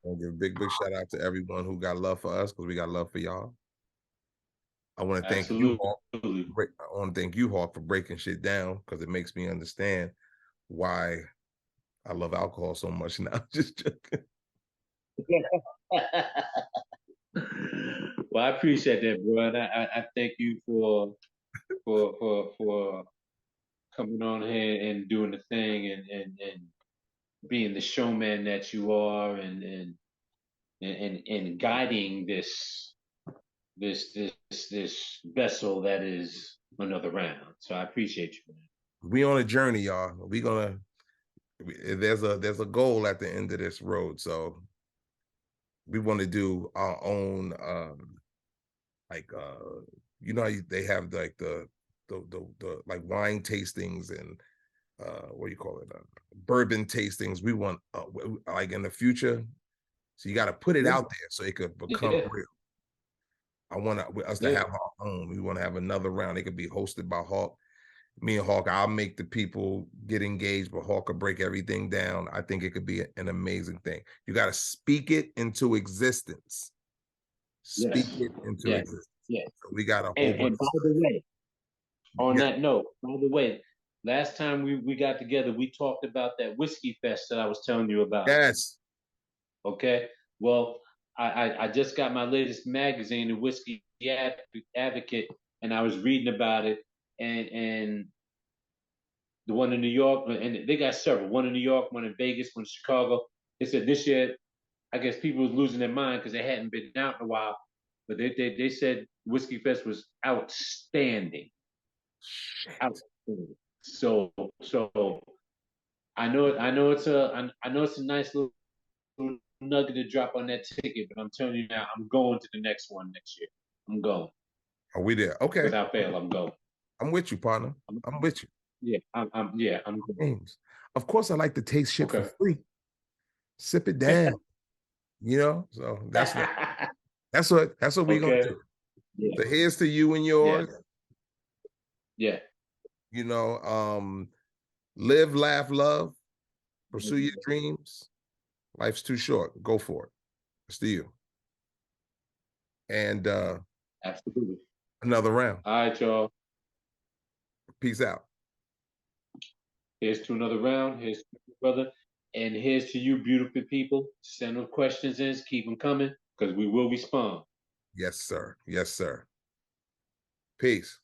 [SPEAKER 2] I'll give a big, big shout out to everyone who got love for us because we got love for y'all. I want to thank you, Hawk.
[SPEAKER 1] Absolutely.
[SPEAKER 2] I want to thank you, Hawk, for breaking shit down because it makes me understand why I love alcohol so much now. Just joking.
[SPEAKER 1] Well, I appreciate that, bro, and I thank you for coming on here and doing the thing and being the showman that you are and guiding this vessel that is another round. So I appreciate you, man.
[SPEAKER 2] We on a journey, y'all. There's a goal at the end of this road. So we want to do our own like they have like the like wine tastings and what do you call it, bourbon tastings. We want like in the future, so you got to put it
[SPEAKER 1] Yeah,
[SPEAKER 2] out there so it could become
[SPEAKER 1] yeah,
[SPEAKER 2] real. I want us to
[SPEAKER 1] yeah.
[SPEAKER 2] have our own. We want to have another round. It could be hosted by Hawk. Me and Hawk, I'll make the people get engaged, but Hawk will break everything down. I think it could be an amazing thing. You got to speak it into existence. Speak
[SPEAKER 1] Yes,
[SPEAKER 2] it into
[SPEAKER 1] yes,
[SPEAKER 2] existence.
[SPEAKER 1] yes.
[SPEAKER 2] So we got a whole
[SPEAKER 1] And
[SPEAKER 2] bunch of
[SPEAKER 1] by
[SPEAKER 2] stuff.
[SPEAKER 1] the way, on
[SPEAKER 2] Yeah.
[SPEAKER 1] that note, by the way, last time we got together, we talked about that whiskey fest that I was telling you about.
[SPEAKER 2] Yes.
[SPEAKER 1] Okay. Well, I just got my latest magazine, the Whiskey Advocate, and I was reading about it, and the one in New York, and they got several. One in New York, one in Vegas, one in Chicago. They said this year, I guess people was losing their mind because they hadn't been out in a while, but they said Whiskey Fest was outstanding,
[SPEAKER 2] Shit.
[SPEAKER 1] outstanding. So I know it's a nice little nugget to drop on that ticket, but I'm telling you now, I'm going to the next one next year. I'm going.
[SPEAKER 2] Are we there? Okay.
[SPEAKER 1] Without fail, I'm going.
[SPEAKER 2] I'm with you, partner. I'm with you.
[SPEAKER 1] Yeah, I'm going.
[SPEAKER 2] James. Of course, I like to taste shit for
[SPEAKER 1] Okay.
[SPEAKER 2] free. Sip it down. You know, so that's what we're gonna
[SPEAKER 1] Okay.
[SPEAKER 2] do.
[SPEAKER 1] Yeah.
[SPEAKER 2] So here's to you and
[SPEAKER 1] Yeah.
[SPEAKER 2] yours.
[SPEAKER 1] Yeah.
[SPEAKER 2] You know, live, laugh, love, pursue your
[SPEAKER 1] Mm-hmm.
[SPEAKER 2] dreams. Life's too short. Go for it. It's to you. And
[SPEAKER 1] Absolutely.
[SPEAKER 2] another round.
[SPEAKER 1] All right, y'all.
[SPEAKER 2] Peace out.
[SPEAKER 1] Here's to another round. Here's to you, brother. And here's to you, beautiful people. Send them questions in. Keep them coming because we will respond.
[SPEAKER 2] Yes, sir. Yes, sir. Peace.